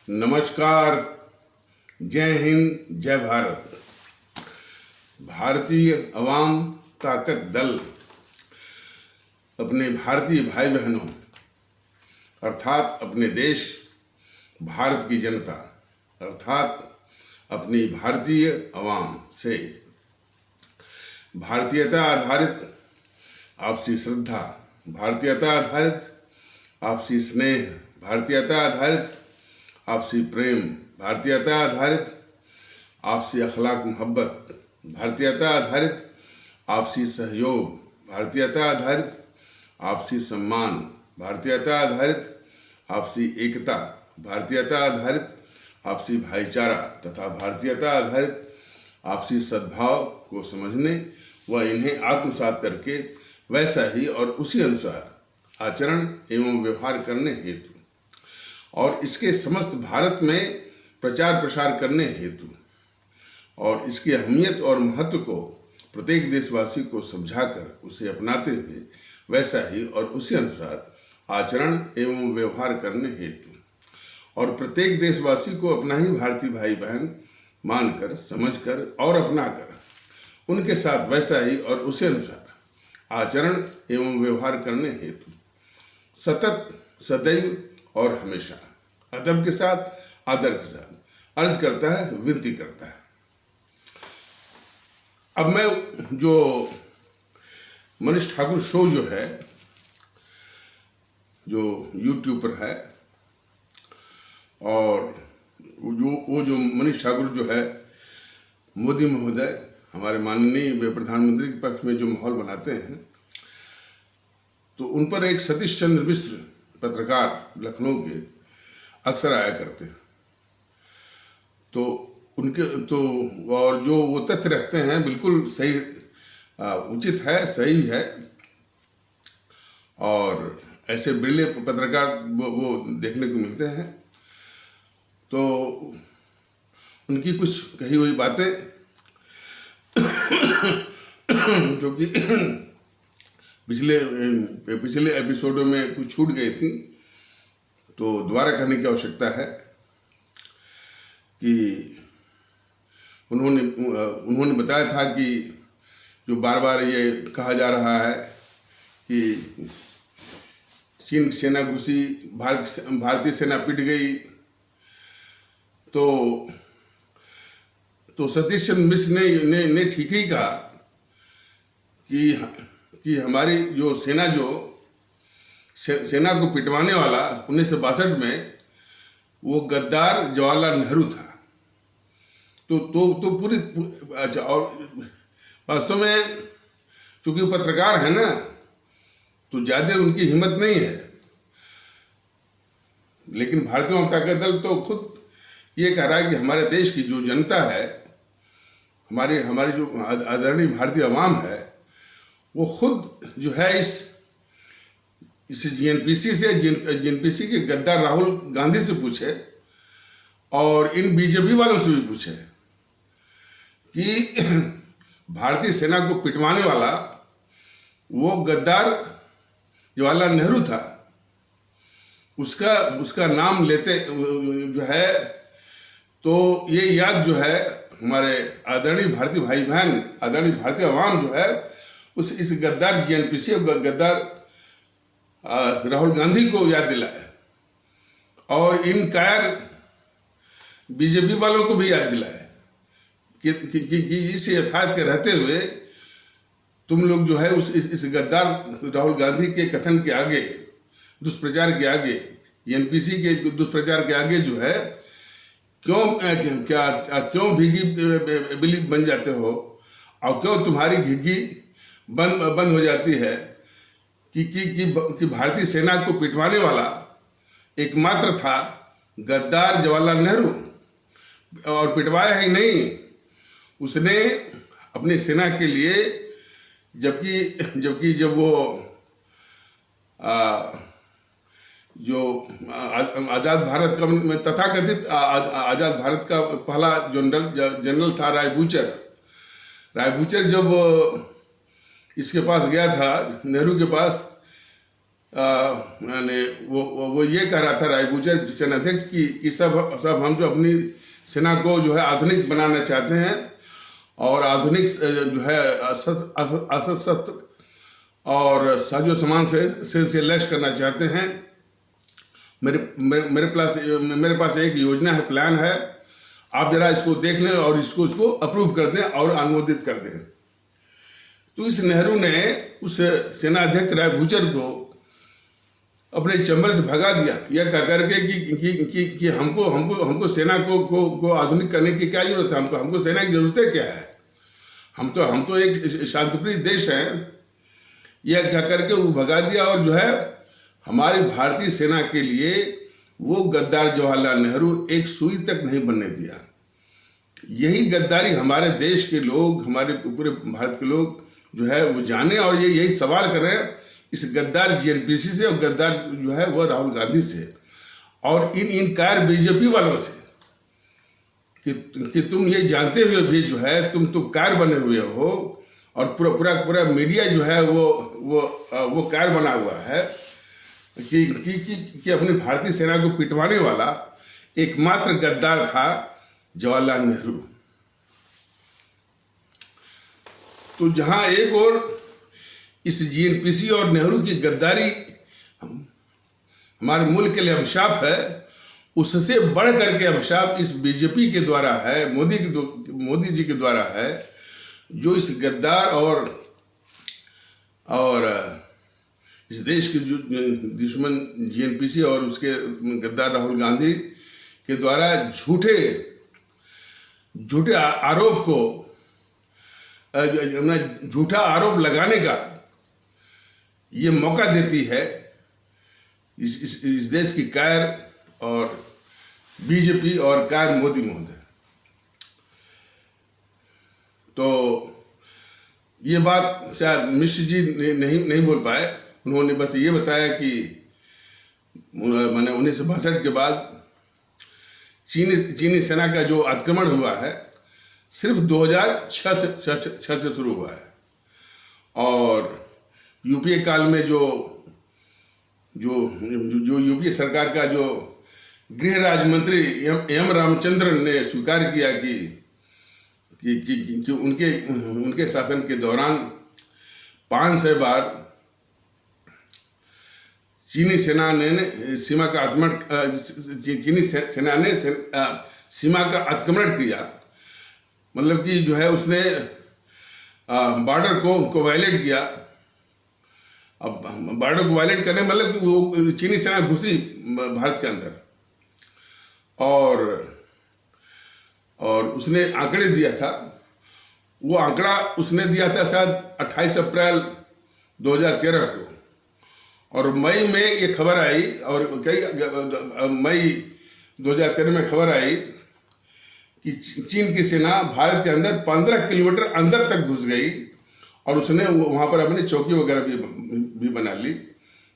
नमस्कार, जय हिंद, जय भारत। भारतीय अवाम ताकत दल अपने भारतीय भाई बहनों अर्थात अपने देश भारत की जनता अर्थात अपनी भारतीय अवाम से भारतीयता आधारित आपसी श्रद्धा, भारतीयता आधारित आपसी स्नेह, भारतीयता आधारित आपसी प्रेम, भारतीयता आधारित आपसी अखलाक मोहब्बत, भारतीयता आधारित आपसी सहयोग, भारतीयता आधारित आपसी सम्मान, भारतीयता आधारित आपसी एकता, भारतीयता आधारित आपसी भाईचारा तथा भारतीयता आधारित आपसी सद्भाव को समझने व इन्हें आत्मसात करके वैसा ही और उसी अनुसार आचरण एवं व्यवहार करने हेतु और इसके समस्त भारत में प्रचार प्रसार करने हेतु और इसकी अहमियत और महत्व को प्रत्येक देशवासी को समझाकर उसे अपनाते हुए वैसा ही और उसी अनुसार आचरण एवं व्यवहार करने हेतु और प्रत्येक देशवासी को अपना ही भारतीय भाई बहन मानकर, समझकर और अपनाकर उनके साथ वैसा ही और उसी अनुसार आचरण एवं व्यवहार करने हेतु सतत, सदैव और हमेशा अदब के साथ, आदर के साथ अर्ज करता है, विनती करता है। अब मैं जो मनीष ठाकुर शो जो है, जो यूट्यूब पर है, और वो जो मनीष ठाकुर जो है, मोदी महोदय हमारे माननीय प्रधानमंत्री के पक्ष में जो माहौल बनाते हैं, तो उन पर एक सतीश चंद्र मिश्र पत्रकार लखनऊ के अक्सर आया करते हैं। तो उनके तो और जो वो तथ्य रखते हैं बिल्कुल सही, उचित है, सही है। और ऐसे बिरले पत्रकार वो देखने को मिलते हैं। तो उनकी कुछ कही हुई बातें जो कि पिछले एपिसोडों में कुछ छूट गई थी, तो दोबारा कहने की आवश्यकता है कि उन्होंने बताया था कि जो बार बार ये कहा जा रहा है कि चीन की सेना घुसी, भारतीय सेना पिट गई, तो सतीश चंद्र मिश्र ने ठीक ही कहा कि हमारी जो सेना को पिटवाने वाला 1962 में वो गद्दार जवाहरलाल नेहरू था। तो पूरी अच्छा, और वास्तव में चूंकि वो पत्रकार है ना, तो ज़्यादा उनकी हिम्मत नहीं है। लेकिन भारतीय जनता दल तो खुद ये कह रहा है कि हमारे देश की जो जनता है, हमारी जो आदरणीय भारतीय अवाम है, वो खुद जो है इस जीएनपीसी के गद्दार राहुल गांधी से पूछे और इन बीजेपी वालों से भी पूछे कि भारतीय सेना को पिटवाने वाला वो गद्दार जवाहरलाल नेहरू था। उसका नाम लेते जो है, तो ये याद जो है हमारे आदरणीय भारतीय भाई बहन, आदरणीय भारतीय अवाम जो है इस गद्दार जीएनपीसी और गद्दार राहुल गांधी को याद दिलाए और इन कायर बीजेपी वालों को भी याद दिलाए कि इस यथार्थ के रहते हुए तुम लोग जो है इस गद्दार राहुल गांधी के कथन के आगे, दुष्प्रचार के आगे, एनपीसी के दुष्प्रचार के आगे जो है क्यों भीगी बिल्ली बन जाते हो और क्यों तुम्हारी घिग्गी बंद हो जाती है कि भारतीय सेना को पिटवाने वाला एकमात्र था गद्दार जवाहरलाल नेहरू, और पिटवाया ही नहीं, उसने अपनी सेना के लिए जबकि जब वो जो आज़ाद भारत का तथाकथित आज़ाद भारत का पहला जनरल था राय बूचर जब इसके पास गया था, नेहरू के पास, यानी वो ये कह रहा था रायबूचर सेनाध्यक्ष कि सब हम जो अपनी सेना को जो है आधुनिक बनाना चाहते हैं और आधुनिक जो है अस्त्र शस्त्र और साजो सामान से लैस करना चाहते हैं। मेरे पास एक योजना है, प्लान है, आप जरा इसको देख लें और इसको अप्रूव कर दें और अनुमोदित कर दें। तो इस नेहरू ने उस सेना अध्यक्ष रायबूचर को अपने चैम्बर से भगा दिया, यह कह करके कि हमको सेना को आधुनिक करने की क्या जरूरत है, हमको सेना की जरूरत क्या है, हम तो एक शांतिप्रिय देश हैं, यह कह करके वो भगा दिया। और जो है हमारी भारतीय सेना के लिए वो गद्दार जवाहरलाल नेहरू एक सुई तक नहीं बनने दिया। यही गद्दारी हमारे देश के लोग, हमारे पूरे भारत के लोग जो है वो जाने और यही सवाल कर रहे हैं इस गद्दार जीएनपीसी से और गद्दार जो है वो राहुल गांधी से और इन कार बीजेपी वालों से कि तुम ये जानते हुए भी जो है तुम कार बने हुए हो और पूरा मीडिया जो है वो कार बना हुआ है कि अपनी भारतीय सेना को पिटवाने वाला एकमात्र गद्दार था जवाहरलाल नेहरू। तो जहां एक और इस जीएनपीसी और नेहरू की गद्दारी हमारे मुल्क के लिए अभिशाप है, उससे बढ़ करके अभिशाप इस बीजेपी के द्वारा है, मोदी जी के द्वारा है, जो इस गद्दार और इस देश के जो दुश्मन जीएनपीसी और उसके गद्दार राहुल गांधी के द्वारा झूठा आरोप लगाने का ये मौका देती है इस देश की कायर और बीजेपी और कायर मोदी महोदय। तो ये बात शायद मिश्र जी नहीं बोल पाए, उन्होंने बस ये बताया कि मैंने 1962 के बाद चीनी सेना का जो आक्रमण हुआ है सिर्फ 2006 से शुरू हुआ है और यूपीए काल में जो यूपीए सरकार का जो गृह राज्य मंत्री एम रामचंद्रन ने स्वीकार किया कि उनके शासन के दौरान 500 बार चीनी सेना ने सीमा का अतिक्रमण किया। मतलब कि जो है उसने बॉर्डर को वायलेट किया। अब बॉर्डर को वायलेट करने मतलब कि वो चीनी सेना घुसी भारत के अंदर और उसने आंकड़े दिया था। वो आंकड़ा उसने दिया था शायद 28 अप्रैल 2013 को और मई में ये खबर आई और मई 2013 में खबर आई कि चीन की सेना भारत के अंदर 15 किलोमीटर अंदर तक घुस गई और उसने वहाँ पर अपनी चौकी वगैरह भी बना ली।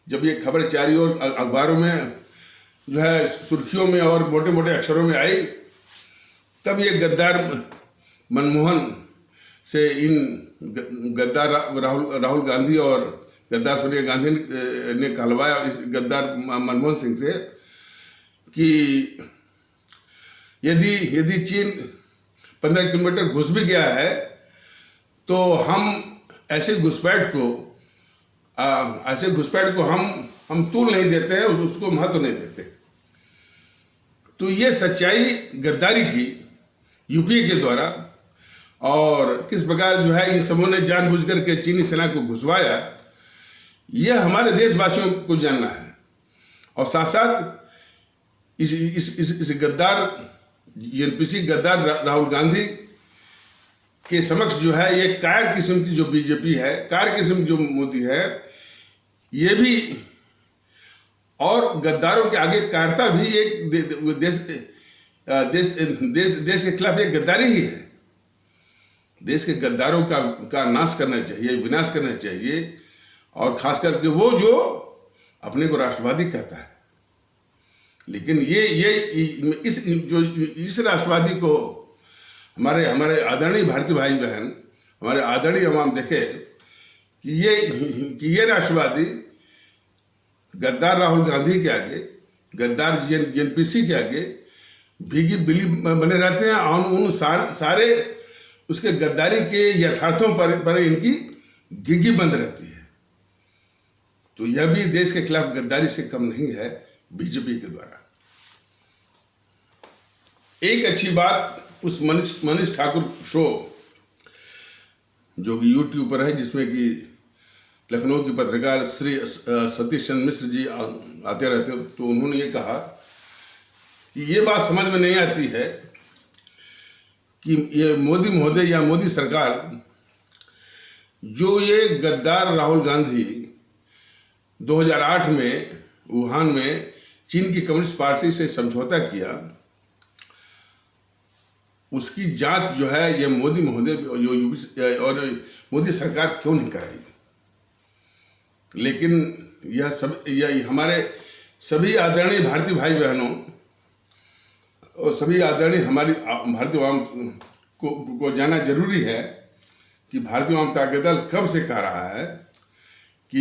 जब ये खबर चारों ओर अखबारों में जो है सुर्खियों में और मोटे मोटे अक्षरों में आई, तब ये गद्दार मनमोहन से इन गद्दार राहुल गांधी और गद्दार सोनिया गांधी ने कहलवाया इस गद्दार मनमोहन सिंह से कि यदि चीन 15 किलोमीटर घुस भी गया है तो हम ऐसे घुसपैठ को हम तूल नहीं देते हैं, उसको महत्व नहीं देते। तो ये सच्चाई गद्दारी की यूपीए के द्वारा और किस प्रकार जो है इन सबों ने जानबूझकर के चीनी सेना को घुसवाया, यह हमारे देशवासियों को जानना है। और साथ साथ इस गद्दार जीएनपीसी गद्दार राहुल गांधी के समक्ष जो है ये कायर किस्म की जो बीजेपी है, कायर किस्म की जो मोदी है, ये भी और गद्दारों के आगे कायरता भी एक देश के खिलाफ एक गद्दारी ही है। देश के गद्दारों का नाश करना चाहिए, विनाश करना चाहिए और खास करके वो जो अपने को राष्ट्रवादी कहता है। लेकिन इस राष्ट्रवादी को हमारे आदरणीय भारतीय भाई बहन, हमारे आदरणीय अवाम देखे कि ये राष्ट्रवादी गद्दार राहुल गांधी के आगे, गद्दार जेएनपीसी के आगे भीगी बिल्ली बने रहते हैं और उन सारे उसके गद्दारी के यथार्थों पर इनकी घिघी बंद रहती है। तो यह भी देश के खिलाफ गद्दारी से कम नहीं है बीजेपी के द्वारा। एक अच्छी बात उस मनीष ठाकुर शो जो कि यूट्यूब पर है, जिसमें कि लखनऊ की पत्रकार श्री सतीश चंद्र मिश्र जी आते रहते हैं, तो उन्होंने ये कहा कि ये बात समझ में नहीं आती है कि ये मोदी महोदय या मोदी सरकार जो ये गद्दार राहुल गांधी 2008 में वुहान में चीन की कम्युनिस्ट पार्टी से समझौता किया, उसकी जांच जो है ये मोदी महोदय और मोदी सरकार क्यों नहीं कराई। लेकिन यह हमारे सभी आदरणीय भारतीय भाई बहनों और सभी आदरणीय हमारी भारतीय आवाम को जानना जरूरी है कि भारतीय जनता दल कब से कह रहा है कि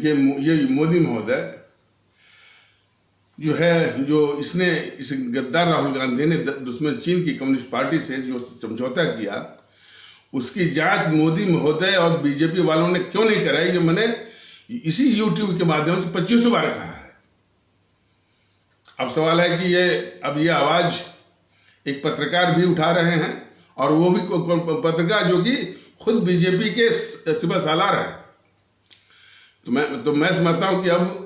ये मोदी महोदय जो है, जो इसने इस गद्दार राहुल गांधी ने दुश्मन चीन की कम्युनिस्ट पार्टी से जो समझौता किया, उसकी जांच मोदी महोदय और बीजेपी वालों ने क्यों नहीं कराई। ये मैंने इसी यूट्यूब के माध्यम से 25 बार कहा है। अब सवाल है कि ये आवाज एक पत्रकार भी उठा रहे हैं, और वो भी पत्रकार जो कि खुद बीजेपी के सिपह सालार है। तो मैं समझता हूं कि अब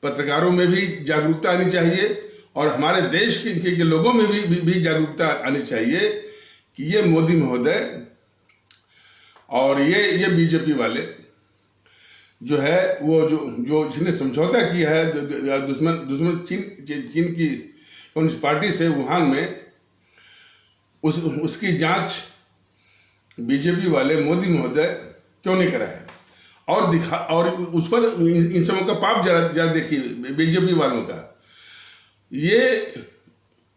पत्रकारों में भी जागरूकता आनी चाहिए और हमारे देश के लोगों में भी जागरूकता आनी चाहिए कि ये मोदी महोदय और ये बीजेपी वाले जो है वो जो जिसने समझौता किया है दुश्मन चीन की कम्युनिस्ट पार्टी से वुहान में, उसकी जांच बीजेपी वाले मोदी महोदय क्यों नहीं कराए और उस पर इन सबों का पाप जरा देखिए बीजेपी वालों का। ये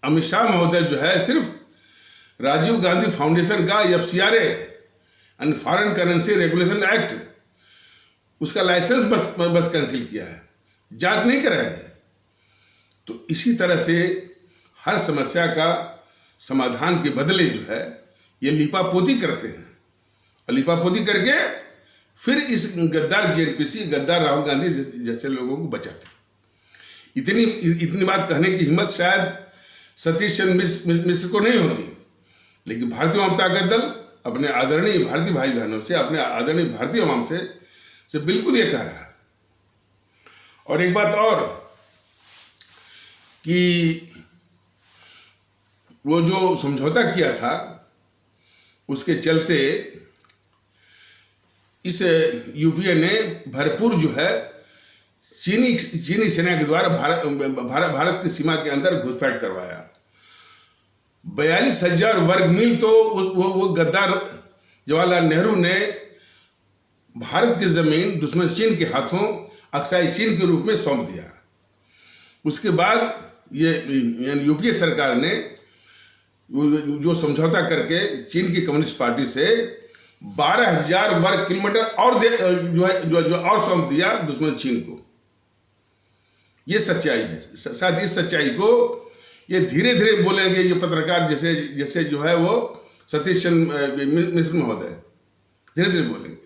अमित शाह महोदय जो है सिर्फ राजीव गांधी फाउंडेशन का FCRA यानी फॉरेन करेंसी रेगुलेशन एक्ट, उसका लाइसेंस बस कैंसिल किया है, जांच नहीं कराया है। तो इसी तरह से हर समस्या का समाधान के बदले जो है ये लिपापोती करते हैं, और लिपापोती करके फिर इस गद्दार जेएनपीसी, गद्दार राहुल गांधी जैसे लोगों को बचाते। इतनी बात कहने की हिम्मत शायद सतीश चंद्र मिश्र को नहीं होगी, लेकिन भारतीय जनता दल अपने आदरणीय भारतीय भाई बहनों से, अपने आदरणीय भारतीय आवाम से बिल्कुल ये कह रहा है। और एक बात और कि वो जो समझौता किया था उसके चलते इस यूपीए ने भरपूर जो है चीनी सेना के द्वारा भारत की सीमा के अंदर घुसपैठ करवाया। 42,000 वर्ग मील तो वो गद्दार जवाहरलाल नेहरू ने भारत की जमीन दुश्मन चीन के हाथों अक्साई चीन के रूप में सौंप दिया। उसके बाद ये यूपीए सरकार ने जो समझौता करके चीन की कम्युनिस्ट पार्टी से 12,000 वर्ग किलोमीटर और जो और सौंप दिया दुश्मन चीन को। ये सच्चाई है। शायद इस सच्चाई को ये धीरे धीरे बोलेंगे ये पत्रकार जैसे जो है वो सतीश चंद्र मिश्र महोदय धीरे धीरे बोलेंगे,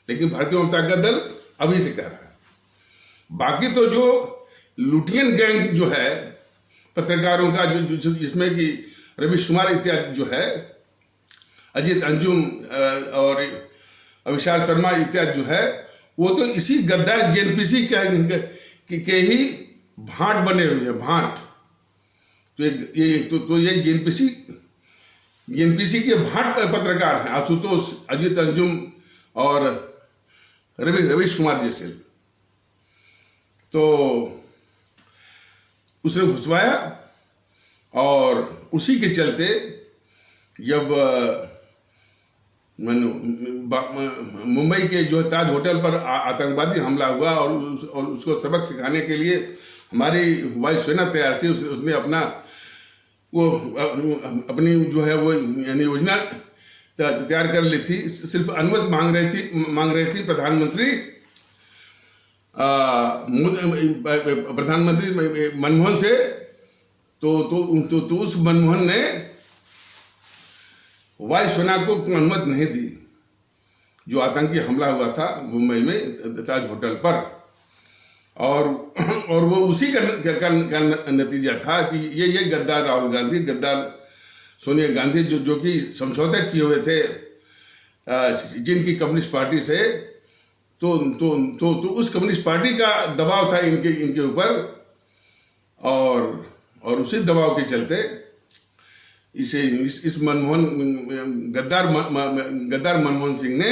लेकिन भारतीय जनता दल अभी से कह रहा है। बाकी तो जो लुटियन गैंग जो है पत्रकारों का जिसमें कि रवीश कुमार इत्यादि जो है, अजीत अंजुम और अविशाल शर्मा इत्यादि जो है, वो तो इसी गद्दार जेएनपीसी के ही भांट बने हुए हैं, भांट। तो ये जेएनपीसी के भांट पत्रकार हैं, आशुतोष, अजीत अंजुम और रवीश कुमार जैसे। तो उसने घुसवाया और उसी के चलते जब मुंबई के जो ताज होटल पर आतंकवादी हमला हुआ और उसको सबक सिखाने के लिए हमारी वायुसेना तैयार थी, उसने अपनी जो है वो यानी योजना तैयार कर ली थी। सिर्फ अनुमति मांग रही थी प्रधानमंत्री प्रधानमंत्री मनमोहन से, तो उस मनमोहन ने वायुसेना को अनुमति नहीं दी। जो आतंकी हमला हुआ था मुंबई में ताज होटल पर, और वो उसी का नतीजा था कि ये गद्दार राहुल गांधी, गद्दार सोनिया गांधी जो कि समझौता किए हुए थे जिनकी कम्युनिस्ट पार्टी से, तो उस कम्युनिस्ट पार्टी का दबाव था इनके ऊपर, और उसी दबाव के चलते इस मनमोहन गद्दार मनमोहन सिंह ने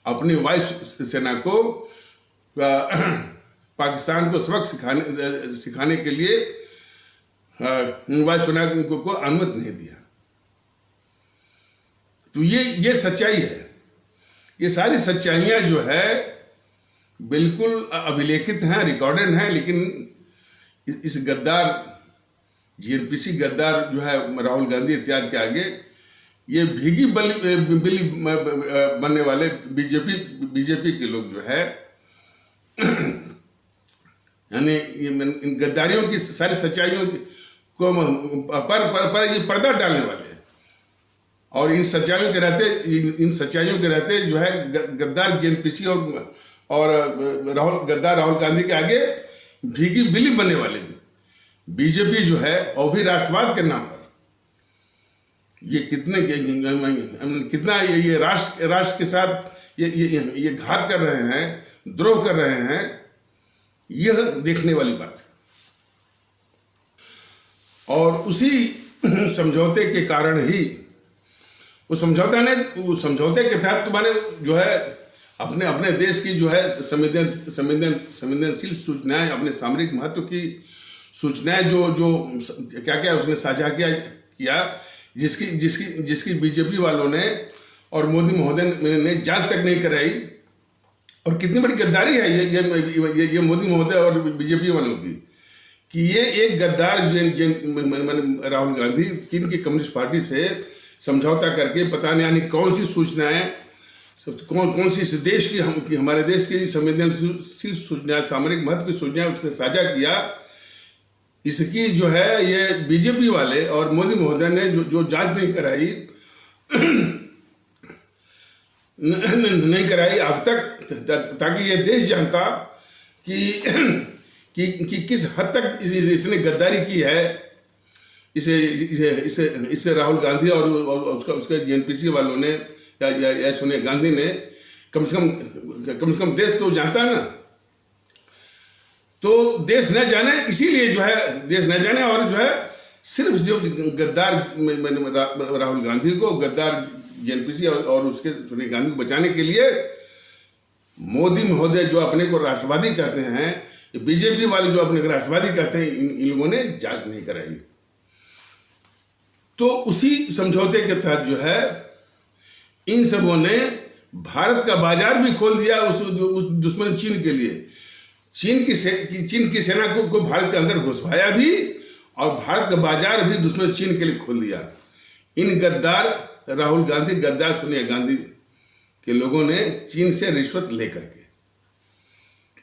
अपनी वायु सेना को पाकिस्तान को सबक सिखाने के लिए वायु सेना को अनुमति नहीं दिया। तो ये सच्चाई है। ये सारी सच्चाइयाँ जो है बिल्कुल अभिलेखित हैं, रिकॉर्डेड हैं, लेकिन इस गद्दार जीएनपीसी गद्दार जो है राहुल गांधी इत्यादि के आगे ये भीगी बिल्ली बनने वाले बीजेपी के लोग जो है यानी इन गद्दारियों की सारी सच्चाइयों को पर ये पर्दा डालने वाले हैं। और इन सच्चाइयों के रहते जो है गद्दार जीएनपीसी और गद्दार राहुल गांधी के आगे भीगी बिल्ली बनने वाले बीजेपी जो है, और भी राष्ट्रवाद के नाम पर ये कितना ये राष्ट्र के साथ ये घात कर रहे हैं, द्रोह कर रहे हैं, यह देखने वाली बात है। और उसी समझौते के कारण ही उस समझौते के तहत तुम्हारे जो है अपने देश की जो है संवेदनशील सूचनाएं, अपने सामरिक महत्व की सूचनाएं जो क्या उसने साझा किया, जिसकी बीजेपी वालों ने और मोदी महोदय ने जांच तक नहीं कराई। और कितनी बड़ी गद्दारी है ये मोदी महोदय और बीजेपी वालों की, कि ये एक गद्दार राहुल गांधी की कम्युनिस्ट पार्टी से समझौता करके पता नहीं यानी कौन सी सूचनाएं, कौन सी इस देश की हमारे देश की संवेदनशील सूचनाएं, सामरिक महत्व की सूचनाएं उसने साझा किया। इसकी जो है ये बीजेपी वाले और मोदी महोदय ने जो जांच नहीं कराई अब तक, ताकि ये देश जानता कि किस हद तक इसने गद्दारी की है। इसे राहुल गांधी और उसके जीएनपीसी वालों ने या सोनिया गांधी ने कम से कम देश तो जानता है ना। तो देश न जाने, इसीलिए जो है देश न जाने, और जो है सिर्फ जो गद्दार राहुल गांधी को, गद्दार जीएनपीसी और उसके सोनिया गांधी को बचाने के लिए मोदी महोदय जो अपने को राष्ट्रवादी कहते हैं, बीजेपी वाले जो अपने को राष्ट्रवादी कहते हैं, इन लोगों ने जांच नहीं कराई। तो उसी समझौते के तहत जो है इन सबों ने भारत का बाजार भी खोल दिया उस दुश्मन चीन के लिए। चीन की सेना को भारत के अंदर घुसवाया भी, और भारत का बाजार भी दुश्मन चीन के लिए खोल दिया। इन गद्दार राहुल गांधी, गद्दार सोनिया गांधी के लोगों ने चीन से रिश्वत लेकर के,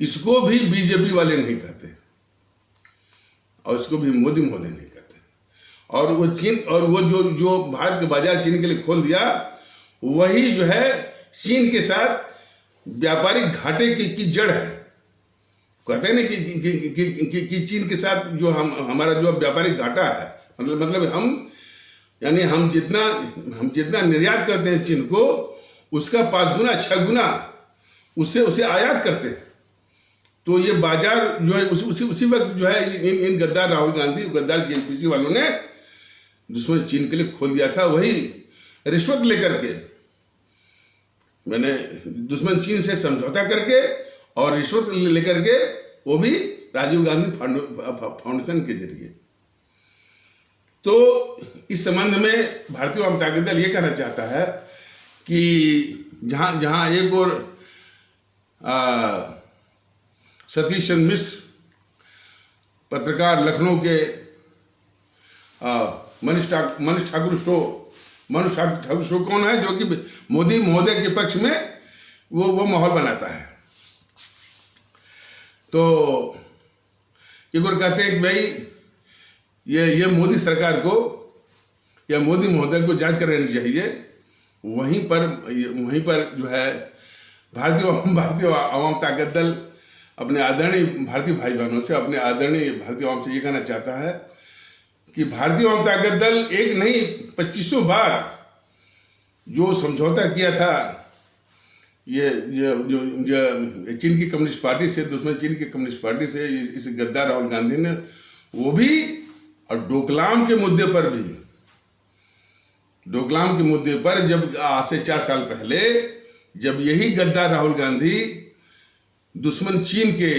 इसको भी बीजेपी वाले नहीं कहते और इसको भी मोदी महोदय नहीं कहते। और वो जो भारत का बाजार चीन के लिए खोल दिया, वही जो है चीन के साथ व्यापारिक घाटे की जड़ है। कहते हैं ना कि चीन के साथ जो हमारा जो व्यापारिक घाटा है, मतलब हम जितना निर्यात करते हैं चीन को, उसका 5 गुना 6 गुना उसे आयात करते हैं। तो ये बाजार जो है उसी वक्त जो है इन गद्दार राहुल गांधी, गद्दार जीएनपीसी वालों ने दुश्मन चीन के लिए खोल दिया था। वही रिश्वत लेकर के, मैंने दुश्मन चीन से समझौता करके और रिश्वत लेकर के, वो भी राजीव गांधी फाउंडेशन के जरिए। तो इस संबंध में भारतीय वाम ताकत दल ये कहना चाहता है कि जहां एक और सतीश चंद्र मिश्र पत्रकार लखनऊ के मनीष ठाकुर शो कौन है, जो कि मोदी महोदय के पक्ष में वो माहौल बनाता है। तो एक और कहते हैं कि भाई ये मोदी सरकार को या मोदी महोदय को जांच करानी चाहिए। वहीं पर जो है भारतीय आवाम ताकत दल अपने आदरणीय भारतीय भाई बहनों से, अपने आदरणीय भारतीय आवाम से ये कहना चाहता है कि भारतीय आवाम ताकत दल एक नहीं 2500 बार जो समझौता किया था ये जो चीन की कम्युनिस्ट पार्टी से, दुश्मन चीन की कम्युनिस्ट पार्टी से, इस गद्दार राहुल गांधी ने, वो भी, और डोकलाम के मुद्दे पर भी, डोकलाम के मुद्दे पर जब आज से 4 साल पहले जब यही गद्दार राहुल गांधी दुश्मन चीन के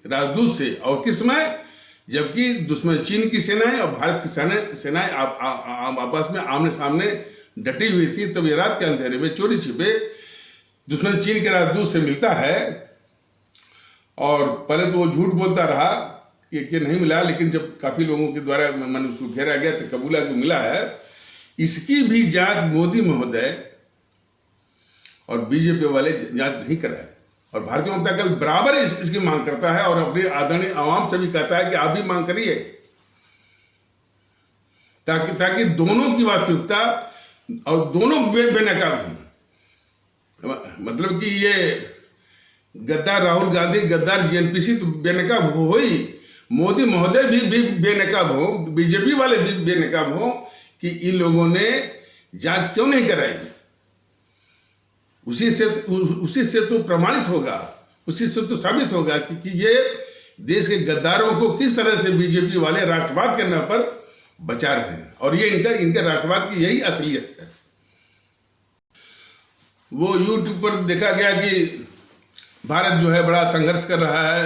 राजदूत से, और किस समय, जबकि दुश्मन चीन की सेनाएं और भारत की सेनाएं आपस में आमने सामने डटी हुई थी, तब ये रात के अंधेरे में चोरी छिपे दुश्मन चीन के राजदूत से मिलता है। और पहले तो वो झूठ बोलता रहा कि नहीं मिला, लेकिन जब काफी लोगों के द्वारा मैंने उसको घेरा गया तो कबूला कि मिला है। इसकी भी जांच मोदी महोदय और बीजेपी वाले जांच नहीं कराए, और भारतीय जनता दल बराबर इसकी मांग करता है, और अपने आदरणीय आवाम से भी कहता है कि आप भी मांग करिए, ताकि दोनों की वास्तविकता और दोनों बेनकाब हों। मतलब कि ये गद्दार राहुल गांधी, गद्दार जीएनपीसी तो बेनकाब हो ही, मोदी महोदय भी बेनकाब हो, बीजेपी वाले भी बेनकाब हो कि इन लोगों ने जांच क्यों नहीं कराई। उसी से तो प्रमाणित होगा, उसी से तो साबित होगा कि ये देश के गद्दारों को किस तरह से बीजेपी वाले राष्ट्रवाद के नाम पर बचा रहे हैं, और ये इनका राष्ट्रवाद की यही असलियत है। वो यूट्यूब पर देखा गया कि भारत जो है बड़ा संघर्ष कर रहा है,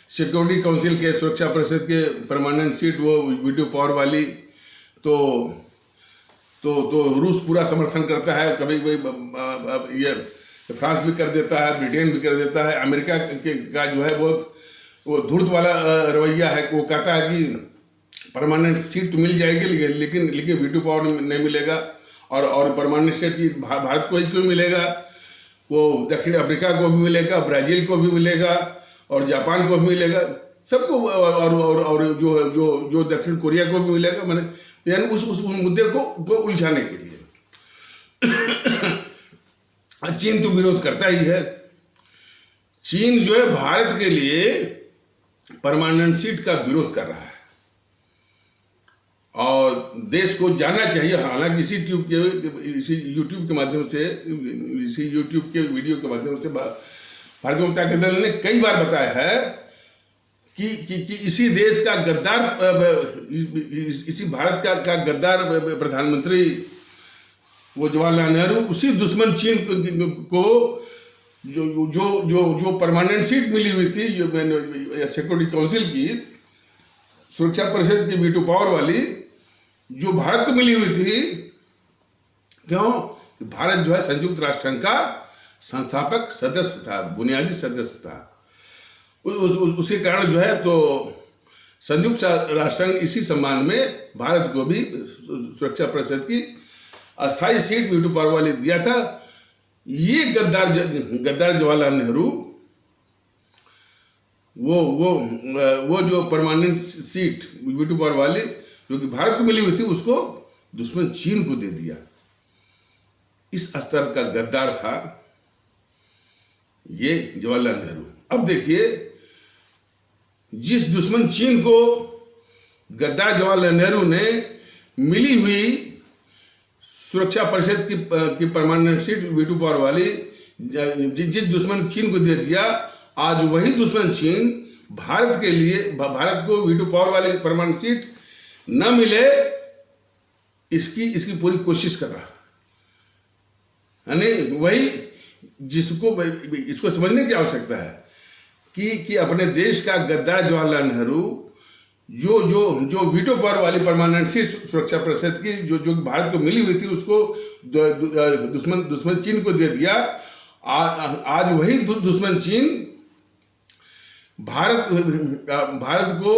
सिक्योरिटी काउंसिल के, सुरक्षा परिषद के परमानेंट सीट वो वीटो पावर वाली, तो रूस पूरा समर्थन करता है, कभी कभी ये फ्रांस भी कर देता है, ब्रिटेन भी कर देता है, अमेरिका का जो है वो धूर्त वाला रवैया है। वो कहता है कि परमानेंट सीट तो मिल जाएगी, लेकिन वीटो पावर नहीं मिलेगा, और परमानेंट सीट भारत को ही क्यों मिलेगा, वो दक्षिण अफ्रीका को भी मिलेगा, ब्राजील को भी मिलेगा, और जापान को भी मिलेगा, सबको, और जो दक्षिण कोरिया को भी मिलेगा। मैंने यानी उस मुद्दे को उलझाने के लिए चीन तो विरोध करता ही है। चीन जो है भारत के लिए परमानेंट सीट का विरोध कर रहा है, और देश को जानना चाहिए। हालांकि इसी यूट्यूब के माध्यम से, इसी यूट्यूब के वीडियो के माध्यम से भारतीय जनता दल ने कई बार बताया है कि इसी देश का गद्दार, इसी भारत का गद्दार प्रधानमंत्री वो जवाहरलाल नेहरू, उसी दुश्मन चीन को जो परमानेंट सीट मिली हुई थी, जो सिक्योरिटी काउंसिल की, सुरक्षा परिषद की वीटो पावर वाली, जो भारत को मिली हुई थी। क्यों? भारत जो है संयुक्त राष्ट्र संघ का संस्थापक सदस्य था, बुनियादी सदस्य था। उसी कारण जो है तो संयुक्त राष्ट्र संघ इसी सम्मान में भारत को भी सुरक्षा परिषद की अस्थायी सीट वीटो पावर वाली दिया था। ये गद्दार जवाहरलाल नेहरू वो जो परमानेंट सीट वीटो पावर वाली जो कि भारत को मिली हुई थी, उसको दुश्मन चीन को दे दिया। इस स्तर का गद्दार था ये जवाहरलाल नेहरू। अब देखिए, जिस दुश्मन चीन को गद्दार जवाहरलाल नेहरू ने मिली हुई सुरक्षा परिषद की परमानेंट सीट वीटो पावर वाली, जिस दुश्मन चीन को दे दिया, आज वही दुश्मन चीन भारत के लिए, भारत को वीटो पावर वाली परमानेंट सीट न मिले, इसकी पूरी कोशिश कर रहा। यानी वही जिसको, इसको समझने की आवश्यकता है कि अपने देश का गद्दार जवाहरलाल नेहरू जो वीटो पावर वाली परमानेंट सीट सुरक्षा परिषद की जो भारत को मिली हुई थी, उसको दुश्मन चीन को दे दिया। आज वही दुश्मन चीन भारत को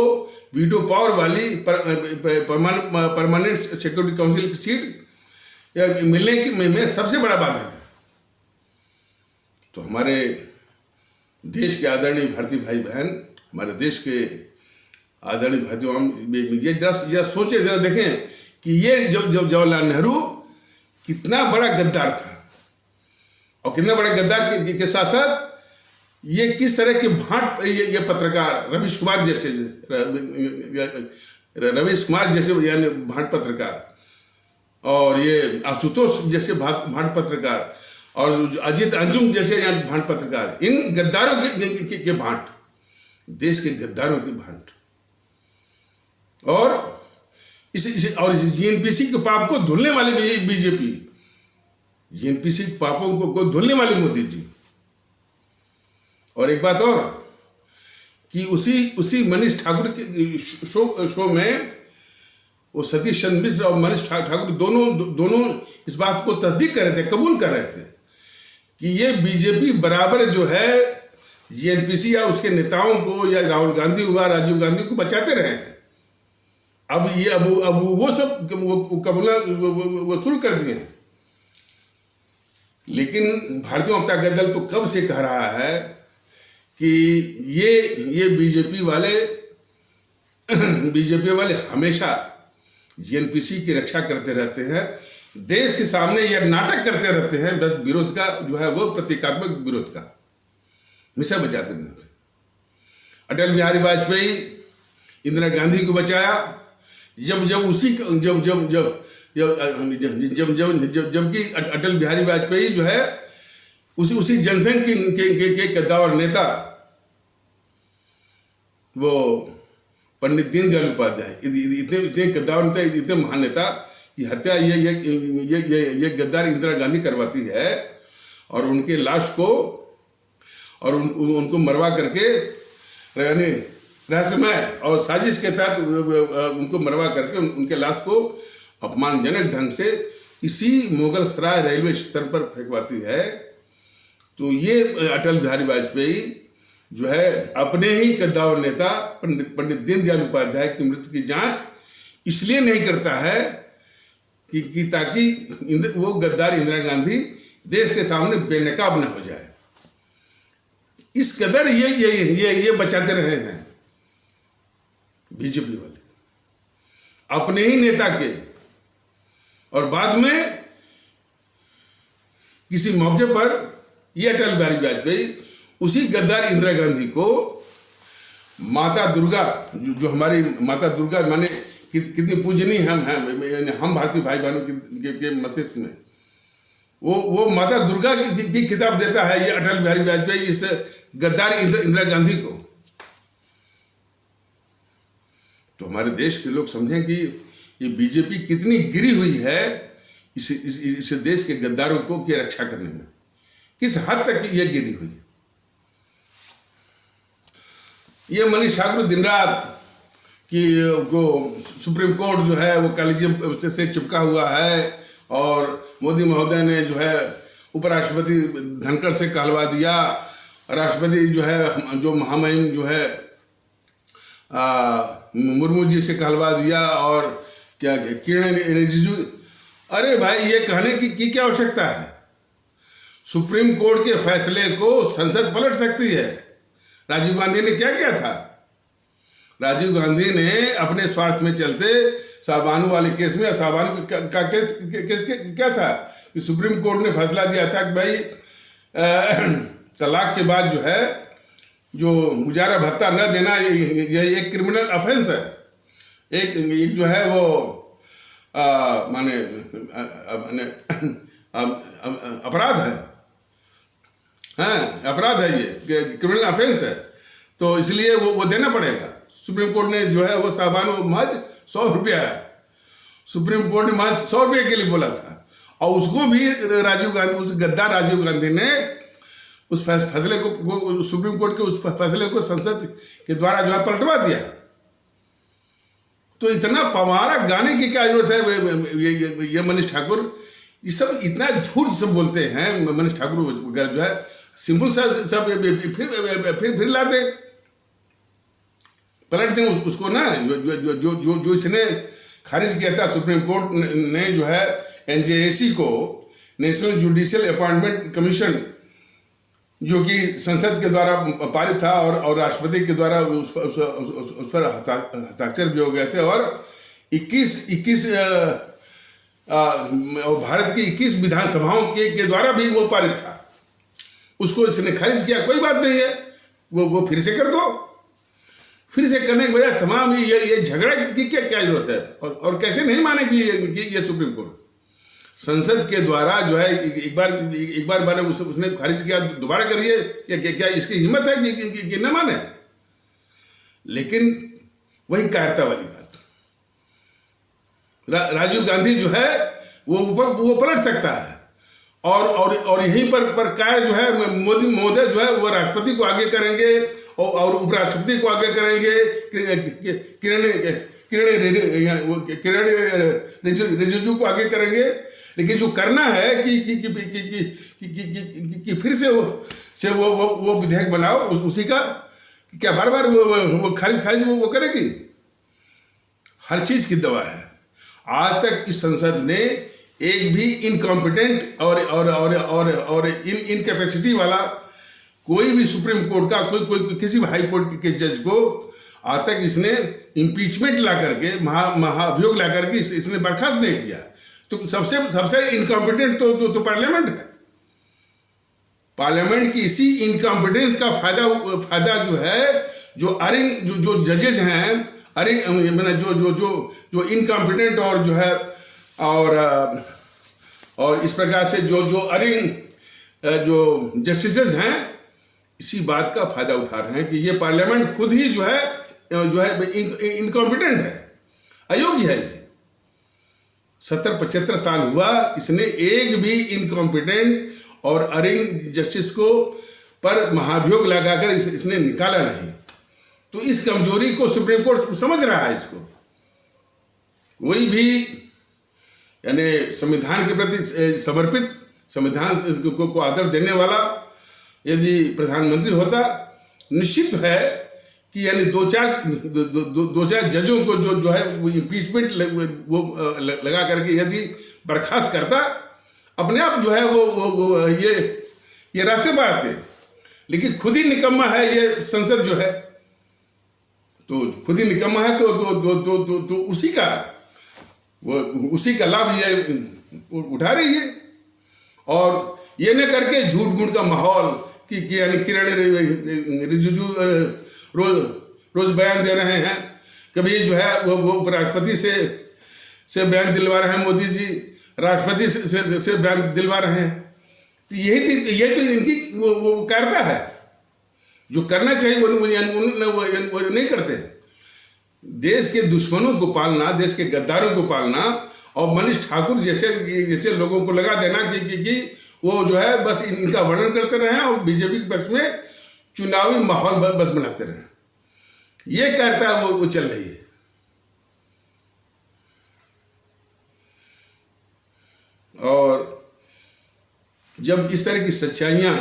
वीटो पावर वाली परमानेंट सिक्योरिटी काउंसिल की सीट मिलने में सबसे बड़ा बाधक है। तो हमारे देश के आदरणीय भारतीय भाई बहन, हमारे देश के आदरणीय भाइयों, हम ये जरा सोचे, जरा देखें कि ये जब जवाहरलाल नेहरू कितना बड़ा गद्दार था, और कितना बड़ा गद्दार के साथ साथ ये किस तरह के भाट ये पत्रकार रवीश कुमार जैसे यानी भाट पत्रकार, और ये आशुतोष जैसे भाट पत्रकार, और अजीत अंजुम जैसे यहाँ भाट पत्रकार, इन गद्दारों के भाट, देश के गद्दारों की भाट, और इस जीएनपीसी के पाप को धुलने वाले बीजेपी, जीएनपीसी के पापों को धुलने वाले मोदी जी। और एक बात और कि उसी मनीष ठाकुर के शो में वो सतीश चंद्र मिश्र और मनीष ठाकुर दोनों इस बात को तस्दीक कर रहे थे, कबूल कर रहे थे कि ये बीजेपी बराबर जो है जीएनपीसी या उसके नेताओं को, या राहुल गांधी हुआ, राजीव गांधी को बचाते रहे हैं। अब वो सब कबूला वो शुरू कर दिए हैं। लेकिन भारतीय जनता दल तो कब से कह रहा है कि ये बीजेपी वाले हमेशा जीएनपीसी की रक्षा करते रहते हैं, देश के सामने यह नाटक करते रहते हैं, बस विरोध का जो है वो प्रतीकात्मक विरोध का हमेशा बचाते रहते हैं। अटल बिहारी वाजपेयी इंदिरा गांधी को बचाया, जबकि अटल बिहारी वाजपेयी जो है उसी जनसंघ के कद्दावर नेता वो पंडित दीनदयाल उपाध्याय, इतने कद्दावर नेता, इतने महान नेता की हत्या ये गद्दार इंदिरा गांधी करवाती है, और उनके लाश को और उनको मरवा करके यानी रहस्यमय और साजिश के तहत उनको मरवा करके उनके लाश को अपमानजनक ढंग से इसी मुगल सराय रेलवे स्टेशन पर फेंकवाती है। तो ये अटल बिहारी वाजपेयी जो है अपने ही कद्दावर नेता पंडित दीनदयाल उपाध्याय की मृत्यु की जांच इसलिए नहीं करता है कि ताकि वो गद्दार इंदिरा गांधी देश के सामने बेनकाब न हो जाए। इस कदर ये बचाते रहे हैं बीजेपी वाले अपने ही नेता के, और बाद में किसी मौके पर ये अटल बिहारी वाजपेयी उसी गद्दार इंदिरा गांधी को माता दुर्गा, जो हमारी माता दुर्गा माने कितनी पूजनीय हम भारतीय भाई बहनों के मस्तिष्क में, वो माता दुर्गा की खिताब देता है ये अटल बिहारी वाजपेयी इस गद्दार इंदिरा गांधी को। तो हमारे देश के लोग समझें कि ये बीजेपी कितनी गिरी हुई है इस देश के गद्दारों को की रक्षा करने में, किस हद तक ये गिरी हुई है। ये मनीष ठाकुर दिन रात कि सुप्रीम कोर्ट जो है वो कॉलेजियम से चिपका हुआ है, और मोदी महोदय ने जो है उपराष्ट्रपति धनखड़ से कहलवा दिया, राष्ट्रपति जो है जो महामहिम जो है मुर्मू जी से कहलवा दिया, और क्या किरण रिजिजू। अरे भाई ये कहने की क्या आवश्यकता है? सुप्रीम कोर्ट के फैसले को संसद पलट सकती है। राजीव गांधी ने क्या किया था? राजीव गांधी ने अपने स्वार्थ में चलते साबानू वाले केस में, साबानू का केस क्या था कि सुप्रीम कोर्ट ने फैसला दिया था कि भाई तलाक के बाद जो है जो गुजारा भत्ता न देना ये एक क्रिमिनल ऑफेंस है, एक जो है वो माने अपराध है, अपराध है, ये क्रिमिनल ऑफेंस है, तो इसलिए वो देना पड़ेगा। सुप्रीम कोर्ट ने जो है वो साबान महज 100 रुपया है, सुप्रीम कोर्ट ने महज 100 रुपये के लिए बोला था, और उसको भी राजीव गांधी, उस गद्दार राजीव गांधी ने उस फैसले को, सुप्रीम कोर्ट के उस फैसले को संसद के द्वारा जो है पलटवा दिया। तो इतना पवारा गाने की क्या जरूरत है? ये मनीष ठाकुर ये सब इतना झूठ सब बोलते हैं। मनीष ठाकुर वगैरह जो है सिंपल सब फिर ला दे, पलट दें उसको ना, जो इसने खारिज किया था। सुप्रीम कोर्ट ने जो है NJAC को, नेशनल जुडिशियल अपॉइंटमेंट कमीशन जो कि संसद के द्वारा पारित था और राष्ट्रपति के द्वारा उस पर हस्ताक्षर भी हो गए थे, और 21 भारत की 21 विधानसभाओं के द्वारा भी वो पारित था। उसको इसने खारिज किया। कोई बात नहीं है, वो फिर से कर दो। फिर से करने के बजाय तमाम ये झगड़ा की क्या जरूरत है? और कैसे नहीं माने कि ये सुप्रीम कोर्ट संसद के द्वारा जो है एक बार मैंने उसने खारिज किया, दोबारा करिए। क्या इसकी हिम्मत है कि न माने? लेकिन वही कायरता वाली बात, राजीव गांधी जो है वो पलट सकता है, और यहीं पर काय जो है मोदी महोदय जो है वो राष्ट्रपति को आगे करेंगे और उपराष्ट्रपति को आगे करेंगे, किरण रिजिजू को आगे करेंगे। लेकिन जो करना है कि फिर से वो विधेयक बनाओ उसी का, क्या बार बार वो खारिज वो करेगी? हर चीज की दवा है। आज तक इस संसद ने एक भी इनकॉम्पिटेंट और इनकैपेसिटी वाला कोई भी सुप्रीम कोर्ट का कोई किसी भी हाई कोर्ट के जज को आज तक इसने इम्पीचमेंट ला करके महाअभियोग ला करके इसने बर्खास्त नहीं किया। तो सबसे इनकॉम्पिटेंट तो पार्लियामेंट है। पार्लियामेंट की इसी इनकॉम्पिटेंस का फायदा जो है, जो जजेज हैं, जो इनकॉम्पिटेंट और जो है और इस प्रकार से जो जस्टिसेस हैं, इसी बात का फायदा उठा रहे हैं कि ये पार्लियामेंट खुद ही जो है इनकॉम्पिटेंट है, अयोग्य है। ये 70-75 साल हुआ, इसने एक भी इनकॉम्पिटेंट और अरिंग जस्टिस को पर महाभियोग लगाकर इसने निकाला नहीं। तो इस कमजोरी को सुप्रीम कोर्ट समझ रहा है। इसको कोई भी यानी संविधान के प्रति समर्पित, संविधान को आदर देने वाला यदि प्रधानमंत्री होता, निश्चित है कि यानी दो चार जजों को जो है वो इम्पीचमेंट वो लगा करके यदि बर्खास्त करता, अपने आप जो है वो ये रास्ते पर आते। लेकिन खुद ही निकम्मा है ये संसद जो है, तो खुद ही निकम्मा है तो उसी का लाभ ये उठा रही है। और ये न करके झूठ मूठ का माहौल कि यानी किरण रिजिजू रोज बयान दे रहे हैं, कभी जो है वो उपराष्ट्रपति से बयान दिलवा रहे हैं, मोदी जी राष्ट्रपति से बयान दिलवा रहे हैं। तो ये तो इनकी वो कायरता है। जो करना चाहिए वो नहीं करते। देश के दुश्मनों को पालना, देश के गद्दारों को पालना और मनीष ठाकुर जैसे लोगों को लगा देना कि वो जो है बस इनका वर्णन करते रहे और बीजेपी के पक्ष में चुनावी माहौल बस बनाते रहे, ये कायरता वो चल रही है। और जब इस तरह की सच्चाइयां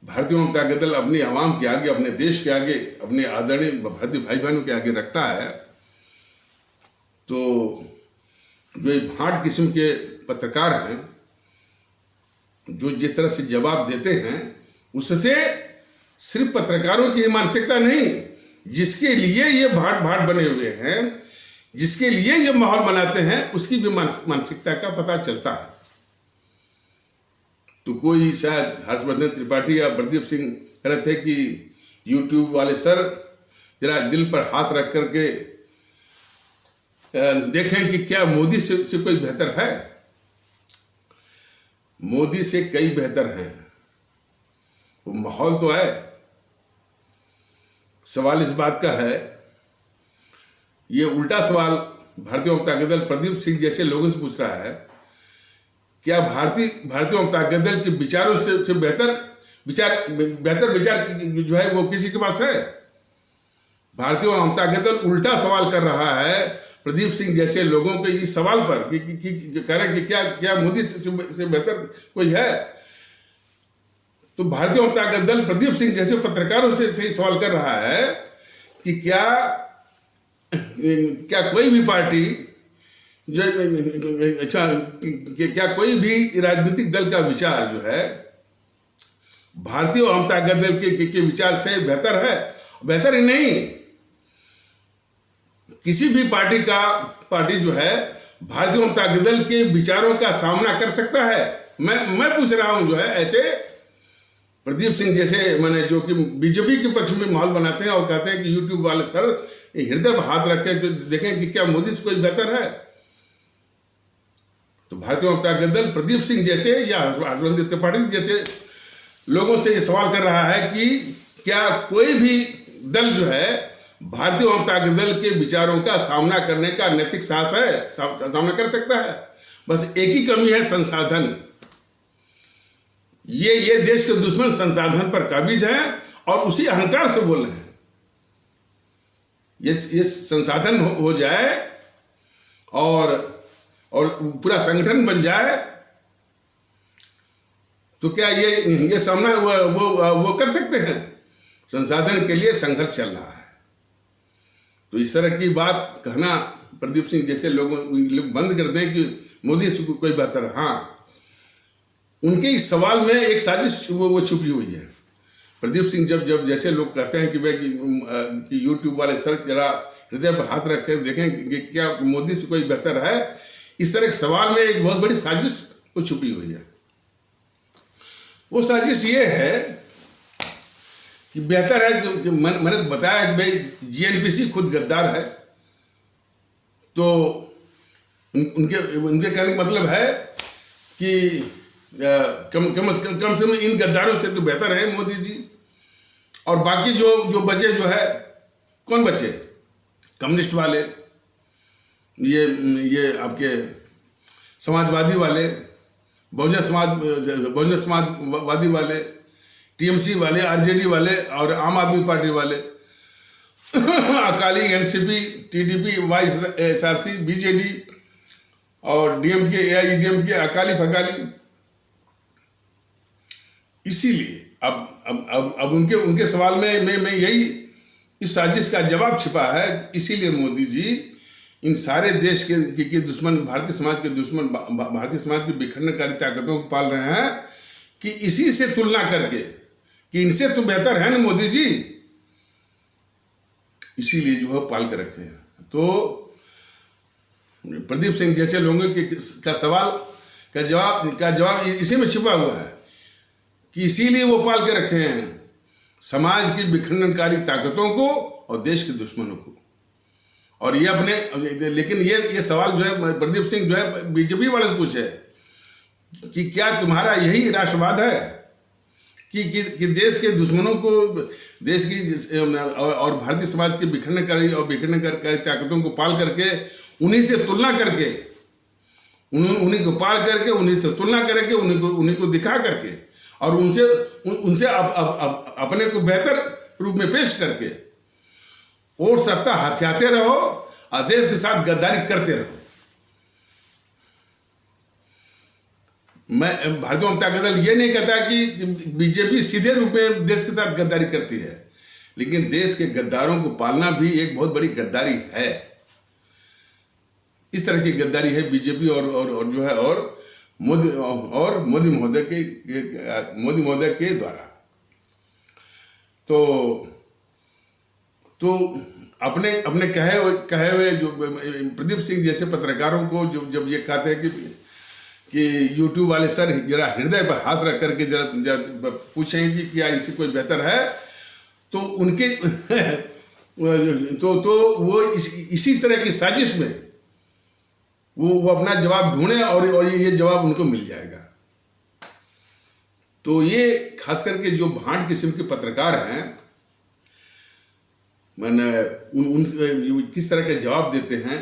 भारतीय जनता दल अपनी आवाम के आगे, अपने देश के आगे, अपने आदरणीय भारतीय भाई बहनों के आगे रखता है, तो जो भाट किस्म के पत्रकार हैं, जो जिस तरह से जवाब देते हैं, उससे सिर्फ पत्रकारों की मानसिकता नहीं, जिसके लिए ये भाट बने हुए हैं, जिसके लिए ये माहौल बनाते हैं, उसकी भी मानसिकता का पता चलता है। तो कोई शायद हर्षवर्धन त्रिपाठी या प्रदीप सिंह कह रहे थे कि यूट्यूब वाले सर जरा दिल पर हाथ रख करके देखें कि क्या मोदी से कोई बेहतर है। मोदी से कई बेहतर हैं, वो माहौल तो है। सवाल इस बात का है, ये उल्टा सवाल भारतीय जनता दल प्रदीप सिंह जैसे लोगों से पूछ रहा है, क्या भारतीय जनता दल के विचारों से बेहतर विचार जो है वो किसी के पास है? भारतीय जनता दल उल्टा सवाल कर रहा है प्रदीप सिंह जैसे लोगों के इस सवाल पर कि कह रहे हैं कि क्या मोदी से बेहतर कोई है? तो भारतीय जनता दल प्रदीप सिंह जैसे पत्रकारों से सवाल कर रहा है कि क्या कोई भी पार्टी जो क्या कोई भी राजनीतिक दल का विचार जो है भारतीय जनता दल के विचार से बेहतर है? बेहतर ही नहीं। किसी भी पार्टी जो है भारतीय जनता दल के विचारों का सामना कर सकता है? मैं पूछ रहा हूं, जो है ऐसे प्रदीप सिंह जैसे मैंने जो कि बीजेपी के पक्ष में माहौल बनाते हैं और कहते हैं कि यूट्यूब वाले सर हृदय पर हाथ रख के देखें कि क्या मोदी से कोई बेहतर है। तो भारतीय जनता दल प्रदीप सिंह जैसे या हर्षवर्धन त्रिपाठी जैसे लोगों से ये सवाल कर रहा है कि क्या कोई भी दल जो है भारतीय जनता दल के विचारों का सामना करने का नैतिक साहस है, सामना कर सकता है? बस एक ही कमी है, संसाधन। ये देश के दुश्मन संसाधन पर काबिज हैं और उसी अहंकार से बोल रहे हैं। ये संसाधन हो जाए और पूरा संगठन बन जाए तो क्या ये सामना वो कर सकते हैं? संसाधन के लिए संघर्ष चल रहा है। तो इस तरह की बात कहना प्रदीप सिंह जैसे लोग बंद कर दें कि मोदी से कोई बेहतर है। हाँ, उनके इस सवाल में एक साजिश वो छुपी हुई है। प्रदीप सिंह जब जैसे लोग कहते हैं कि भाई कि यूट्यूब वाले सर जरा हृदय पर हाथ रख कर देखें कि क्या मोदी से कोई बेहतर है, इस तरह के सवाल में एक बहुत बड़ी साजिश वो छुपी हुई है। वो साजिश ये है कि बेहतर है कि मैंने बताया कि भाई जीएनपीसी खुद गद्दार है, तो उनके कहने का मतलब है कि कम से कम इन गद्दारों से तो बेहतर है मोदी जी। और बाकी जो बचे जो है, कौन बचे? कम्युनिस्ट वाले, ये आपके समाजवादी वाले, बहुजन समाजवादी वाले, टीएमसी वाले, आरजेडी वाले और आम आदमी पार्टी वाले, Akali, NCP, TDP, YSRC, BJD और डीएमके, एआईडीएमके, अकाली फकाली। इसीलिए अब उनके सवाल में यही इस साजिश का जवाब छिपा है। इसीलिए मोदी जी इन सारे देश के दुश्मन, भारतीय समाज के दुश्मन, भारतीय समाज की विखंडनकारी ताकतों को पाल रहे हैं कि इसी से तुलना करके कि इनसे तो बेहतर है ना मोदी जी, इसीलिए जो है पाल कर रखे हैं। तो प्रदीप सिंह जैसे लोगों का सवाल का जवाब इसी में छिपा हुआ है कि इसीलिए वो पाल के रखे हैं समाज की विखंडनकारी ताकतों को और देश के दुश्मनों को। और ये अपने, लेकिन ये सवाल जो है प्रदीप सिंह जो है बीजेपी वाले से पूछे कि क्या तुम्हारा यही राष्ट्रवाद है कि देश के दुश्मनों को, देश की और भारतीय समाज के विखंडनकारी ताकतों को पाल करके उन्हीं से तुलना करके, उन्हीं को पाल करके उन्हीं से तुलना करके उन्हीं को दिखा करके और उनसे अपने को बेहतर रूप में पेश करके और सत्ता हथियाते रहो और देश के साथ गद्दारी करते रहो। मैं भारतीय जनता दल ये नहीं कहता कि बीजेपी सीधे रूप में देश के साथ गद्दारी करती है, लेकिन देश के गद्दारों को पालना भी एक बहुत बड़ी गद्दारी है। इस तरह की गद्दारी है बीजेपी और जो है और मोदी महोदय के द्वारा। तो अपने कहे हुए जो प्रदीप सिंह जैसे पत्रकारों को जब ये कहते हैं कि यूट्यूब वाले सर जरा हृदय पर हाथ रख करके जरा पूछें कि क्या इनसे कोई बेहतर है, तो उनके तो वो इसी तरह की साजिश में वो अपना जवाब ढूंढे और ये जवाब उनको मिल जाएगा। तो ये खास करके जो भांड किस्म के पत्रकार हैं, मैंने उन किस तरह के जवाब देते हैं।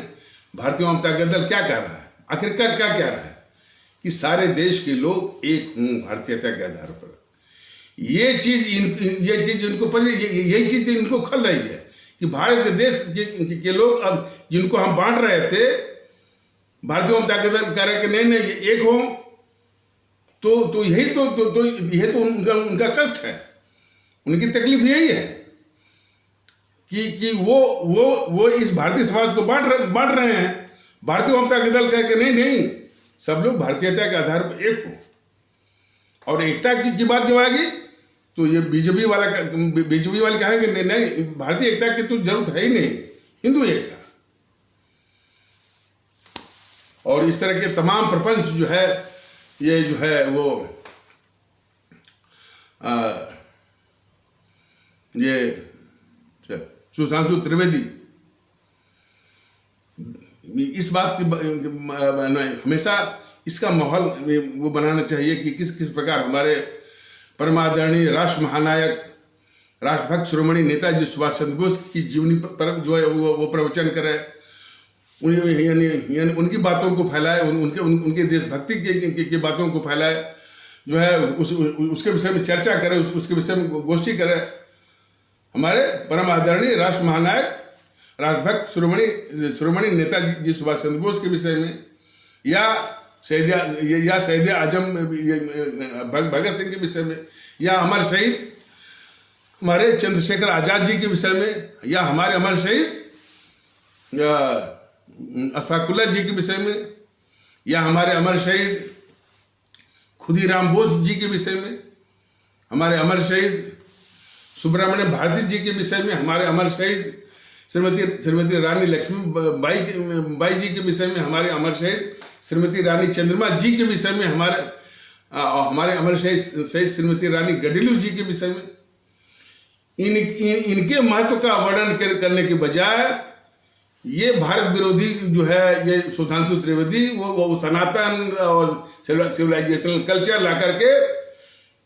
भारतीय जनता दल क्या कह रहा है, आखिरकार क्या कह रहा है कि सारे देश के लोग एक हों भारतीयता के आधार पर। ये चीज इनको यही चीज इनको खल रही है कि भारत देश के लोग अब जिनको हम बांट रहे थे, भारतीय जनता दल कह रहे कि नहीं एक हो, तो यही तो उनका कष्ट है, उनकी तकलीफ यही है कि वो इस भारतीय समाज को बांट रहे हैं। भारतीय जनता दल कह के नहीं सब लोग भारतीयता के आधार पर एक हो। और एकता की बात जब आएगी तो ये बीजेपी वाले कहेंगे नहीं नहीं, भारतीय एकता की तो जरूरत है ही नहीं, हिंदू एकता। और इस तरह के तमाम प्रपंच जो है, ये जो है वो ये सुधांशु त्रिवेदी इस बात की हमेशा इसका माहौल वो बनाना चाहिए कि किस किस प्रकार हमारे परमादरणीय राष्ट्र महानायक राष्ट्रभक्त शिरोमणि नेताजी सुभाष चंद्र बोस की जीवनी पर जो है वो प्रवचन करे, यानी उनकी बातों को फैलाए, उनके देशभक्ति की बातों को फैलाए, जो है उसके विषय में चर्चा करे, उसके विषय में गोष्ठी करे। हमारे परम आदरणीय राष्ट्र महानायक राष्ट्रभक्त शिरोमणि नेताजी सुभाष चंद्र बोस के विषय में, या शहीद आजम भगत सिंह के विषय में, या अमर शहीद हमारे चंद्रशेखर आजाद जी के विषय में, या हमारे अमर शहीद अशफाकुल्लाह जी के विषय में, या हमारे अमर शहीद खुदीराम बोस जी के विषय में, हमारे अमर शहीद सुब्रमण्य भारती जी के विषय में, हमारे अमर शहीद श्रीमती रानी लक्ष्मी बाई जी के विषय में, हमारे अमर शहीद श्रीमती रानी चंद्रमा जी के विषय में, हमारे अमर शहीद श्रीमती रानी गडिलू जी के विषय में, इनके महत्व का वर्णन करने के बजाय ये भारत विरोधी जो है ये सुधांशु त्रिवेदी वो सनातन और सिविलाइजेशनल कल्चर ला करके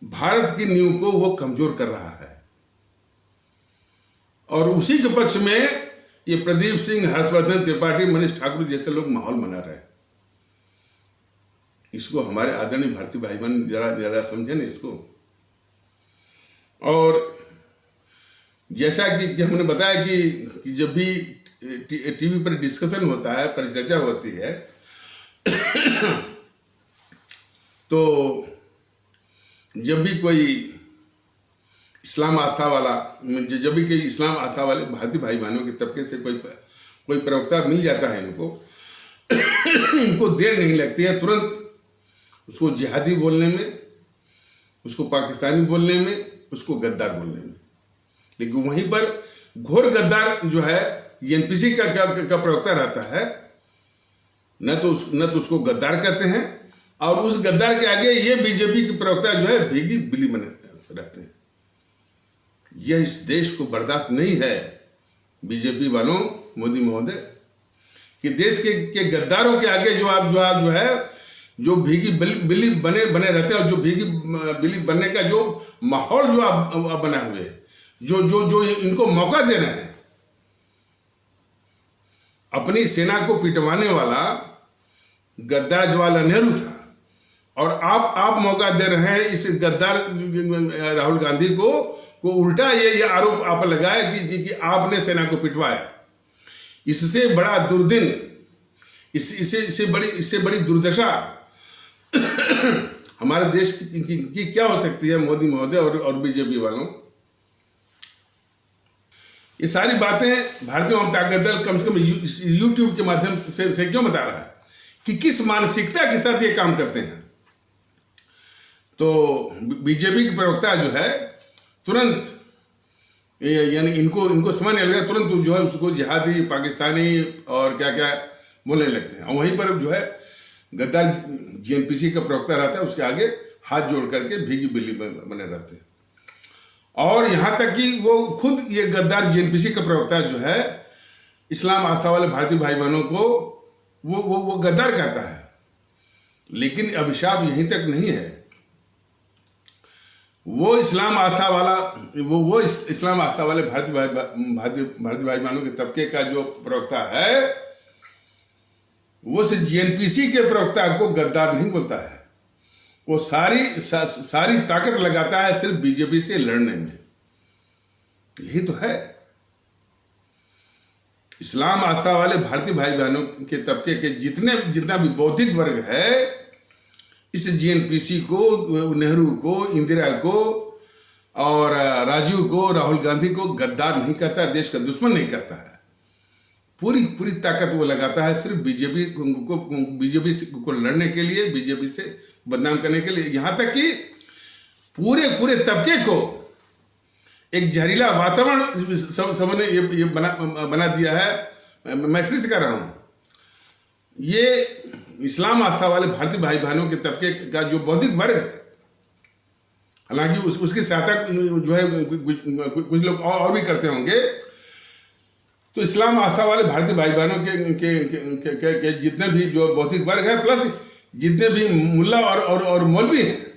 भारत की नींव को वो कमजोर कर रहा है। और उसी के पक्ष में ये प्रदीप सिंह, हर्षवर्धन त्रिपाठी, मनीष ठाकुर जैसे लोग माहौल बना रहे हैं। इसको हमारे आदरणीय भारतीय भाई बहन ज्यादा समझे ना इसको। और जैसा कि हमने बताया कि जब भी टीवी पर डिस्कशन होता है, परिचर्चा होती है, तो जब भी कोई इस्लाम आस्था वाला, जब भी कोई इस्लाम आस्था वाले भारतीय भाई बहनों के तबके से कोई प्रवक्ता मिल जाता है इनको देर नहीं लगती है, तुरंत उसको जिहादी बोलने में, उसको पाकिस्तानी बोलने में, उसको गद्दार बोलने में। लेकिन वहीं पर घोर गद्दार जो है एनपीसी का प्रवक्ता रहता है, न तो उसको गद्दार कहते हैं, और उस गद्दार के आगे ये बीजेपी के प्रवक्ता जो है भीगी बिल्ली बने रहते हैं। यह इस देश को बर्दाश्त नहीं है बीजेपी वालों, मोदी महोदय, कि देश के गद्दारों के आगे जो भीगी बिल्ली बने रहते हैं, और जो भीगी बिल्ली बनने का जो माहौल जो आप बना हुए हैं, जो इनको मौका दे रहे हैं। अपनी सेना को पिटवाने वाला गद्दार जवाहरलाल नेहरू था, और आप मौका दे रहे हैं इस गद्दार राहुल गांधी को उल्टा ये आरोप आप लगाए कि आपने सेना को पिटवाया। इससे बड़ा दुर्दिन, इससे बड़ी दुर्दशा हमारे देश की क्या हो सकती है मोदी महोदय और बीजेपी वालों। ये सारी बातें भारतीय जनता दल कम से कम यूट्यूब के माध्यम से क्यों बता रहा है कि किस मानसिकता के साथ ये काम करते हैं। तो बीजेपी के प्रवक्ता जो है तुरंत, यानी इनको समझ नहीं लगा, तुरंत जो है उसको जिहादी, पाकिस्तानी और क्या क्या बोलने लगते हैं। और वहीं पर जो है गद्दार जीएनपीसी का प्रवक्ता रहता है, उसके आगे हाथ जोड़ करके भीगी बिल्ली बने रहते हैं। और यहाँ तक कि वो खुद ये गद्दार जीएनपीसी का प्रवक्ता जो है इस्लाम आस्था वाले भारतीय भाई बहनों को वो गद्दार कहता है। लेकिन अभिशाप यहीं तक नहीं है। वो इस्लाम आस्था वाले भारतीय भाई बहनों के तबके का जो प्रवक्ता है, वो सिर्फ जीएनपीसी के प्रवक्ता को गद्दार नहीं बोलता है, वो सारी ताकत लगाता है सिर्फ बीजेपी से लड़ने में। यही तो है। इस्लाम आस्था वाले भारतीय भाई बहनों के तबके के जितना भी बौद्धिक वर्ग है, इस जीएनपीसी को, नेहरू को, इंदिरा को और राजीव को, राहुल गांधी को गद्दार नहीं कहता, देश का दुश्मन नहीं कहता है। पूरी ताकत वो लगाता है सिर्फ बीजेपी को लड़ने के लिए, बीजेपी से बदनाम करने के लिए। यहाँ तक कि पूरे पूरे तबके को एक जहरीला वातावरण सबने ये बना दिया है। मैं फिर से कह रहा हूं, ये इस्लाम आस्था वाले भारतीय भाई बहनों के तबके का जो बौद्धिक वर्ग है, हालांकि उसकी सहायता जो है कुछ लोग और भी करते होंगे, तो इस्लाम आस्था वाले भारतीय भाई बहनों के जितने भी जो बौद्धिक वर्ग है, प्लस जितने भी मुल्ला और मौलवी हैं,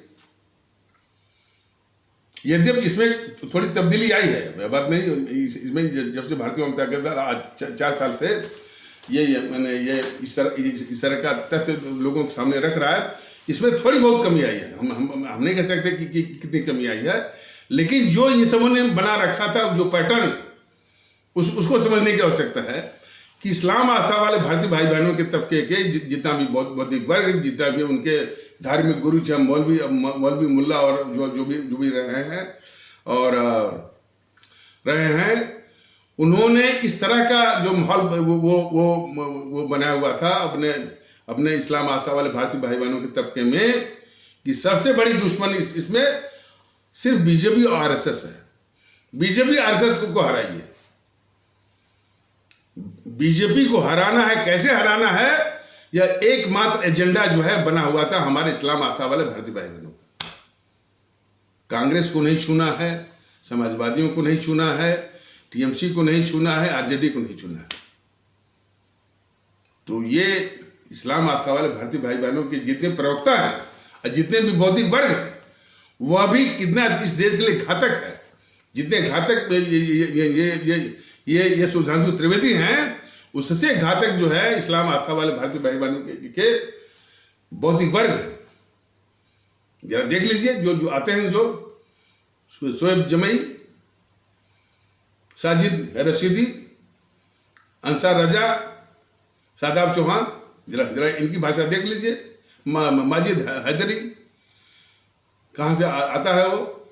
यद्यपि इसमें थोड़ी तब्दीली आई है, बात नहीं, इसमें जब से भारतीय जनता दल आज 4 साल से ये इस तरह का तथ्य लोगों के सामने रख रहा है, इसमें थोड़ी बहुत कमी आई है। हम नहीं कह सकते कि कितनी कमी आई है, लेकिन जो इन सबों ने बना रखा था जो पैटर्न, उसको समझने की आवश्यकता है कि इस्लाम आस्था वाले भारतीय भाई बहनों के तबके के जितना भी बौद्धिक वर्ग, जितना भी उनके धार्मिक गुरु, चाहे मौलवी मुल्ला और जो भी रहे हैं, उन्होंने इस तरह का जो माहौल वो बनाया हुआ था अपने इस्लाम आस्था वाले भारतीय भाई बहनों के तबके में, कि सबसे बड़ी दुश्मनी इसमें सिर्फ बीजेपी और आरएसएस है। बीजेपी आरएसएस को हराइए। बीजेपी को हराना है, कैसे हराना है, यह एकमात्र एजेंडा जो है बना हुआ था हमारे इस्लाम आस्था वाले भारतीय भाई बहनों का। कांग्रेस को नहीं छूना है, समाजवादियों को नहीं छूना है, टीएमसी को नहीं छूना है, आरजेडी को नहीं छूना है। तो ये इस्लाम आस्था वाले भारतीय भाई बहनों के जितने प्रवक्ता हैं और जितने भी बौद्धिक वर्ग हैं, वह भी कितना इस देश के लिए घातक है। जितने घातक ये सुधांशु त्रिवेदी हैं, उससे घातक जो है इस्लाम आस्था वाले भारतीय भाई बहनों के बौद्धिक वर्ग। जरा देख लीजिए जो आते हैं, जो शोएब जमई, साजिद रशीदी, अंसार रजा, शादाब चौहान, जरा इनकी भाषा देख लीजिए। माजिद हैदरी, कहां से आता है वो,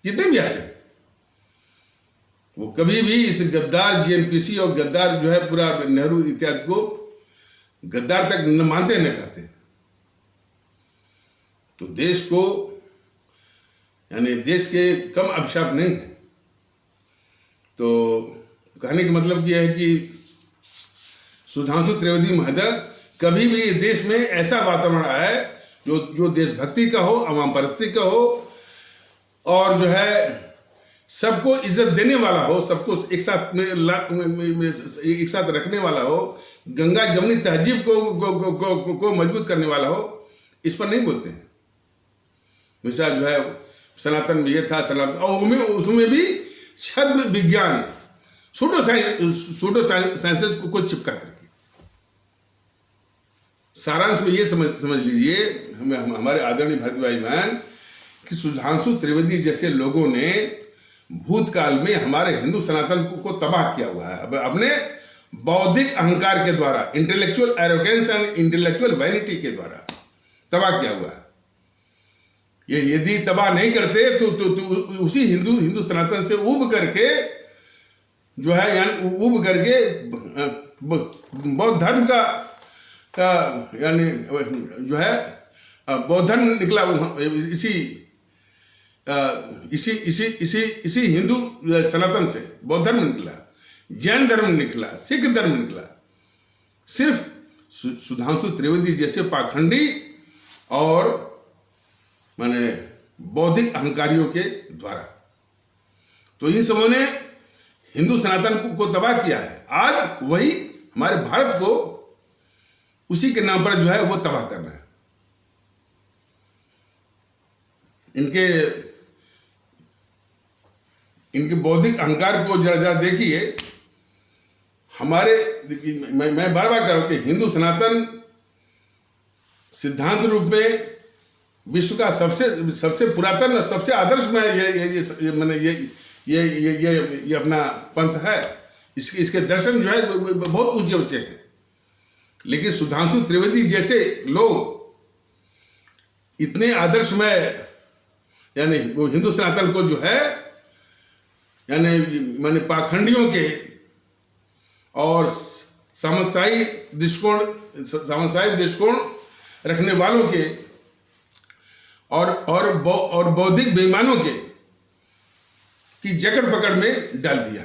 जितने भी आते हैं, वो कभी भी इस गद्दार जीएनपीसी और गद्दार जो है पूरा नेहरू इत्यादि को गद्दार तक न मानते न कहते। तो देश को, यानी देश के कम अभिशाप नहीं है। तो कहने का मतलब यह है कि सुधांशु त्रिवेदी महोदय, कभी भी देश में ऐसा वातावरण आए जो देशभक्ति का हो, अवाम परस्ती का हो, और जो है सबको इज्जत देने वाला हो, सबको एक साथ रखने वाला हो, गंगा जमनी तहजीब को मजबूत करने वाला हो, इस पर नहीं बोलते हैं। मिसाल जो है सनातन में ये था, सनातन, और उसमें भी छद्म विज्ञान, सूडो साइंसेस को चिपका करके। सारांश में ये समझ लीजिए हमारे आदरणीय भारतीय भाई बहन, कि सुधांशु त्रिवेदी जैसे लोगों ने भूतकाल में हमारे हिंदू सनातन को तबाह किया हुआ है अपने बौद्धिक अहंकार के द्वारा, intellectual arrogance and intellectual vanity के द्वारा तबाह किया हुआ है। ये यदि तबाह नहीं करते तो उसी हिंदू सनातन से उब करके जो है, यानी उब करके बौद्ध धर्म का यानी जो है बौद्ध धर्म निकला, इसी हिंदू सनातन से बौद्ध धर्म निकला, जैन धर्म निकला, सिख धर्म निकला, सिर्फ सुधांशु त्रिवेदी जैसे पाखंडी और माने बौद्धिक अहंकारियों के द्वारा। तो इन सबों ने हिंदू सनातन को तबाह किया है। आज वही हमारे भारत को उसी के नाम पर जो है वो तबाह कर रहे हैं। इनके बौद्धिक अहंकार को जरा देखिए। हमारे, मैं बार बार कह रहा हूं कि हिंदू सनातन सिद्धांत रूप में विश्व का सबसे पुरातन और सबसे आदर्श में ये अपना पंथ है। इसके दर्शन जो है बहुत ऊंचे ऊंचे हैं। लेकिन सुधांशु त्रिवेदी जैसे लोग इतने आदर्श में, यानी वो हिंदू सनातन को जो है यानी पाखंडियों के और सामंतशाही दृष्टिकोण रखने वालों के और बौद्धिक बेईमानों के की जकड़ पकड़ में डाल दिया।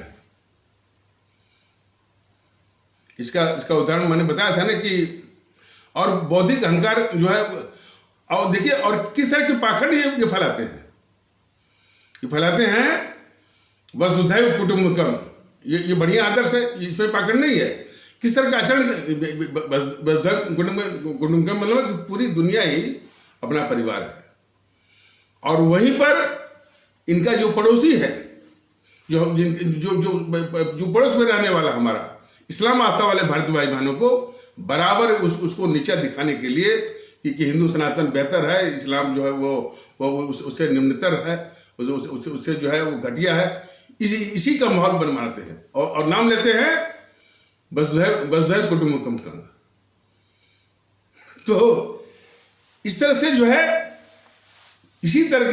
इसका उदाहरण मैंने बताया था ना कि और बौद्धिक अहंकार जो है, और देखिए और किस तरह के पाखंड ये फैलाते हैं। ये फैलाते हैं वसुधैव कुटुंबकम, ये बढ़िया आदर्श है, इसमें पाखंड नहीं है। किस तरह का आचरण, वसुधैव कुटुंबकम मतलब कि पूरी दुनिया ही अपना परिवार है, और वहीं पर इनका जो पड़ोसी है, जो पड़ोस में रहने वाला हमारा इस्लाम आस्था वाले भारतीय भाई बहनों को बराबर उसको नीचा दिखाने के लिए कि हिंदू सनातन बेहतर है, इस्लाम जो है वो उससे निम्नतर है, उससे जो है वो घटिया है, इसी का माहौल बनवाते हैं और नाम लेते हैं वसुधैव कुटुंबकम का। तो इस तरह से जो है इसी तरह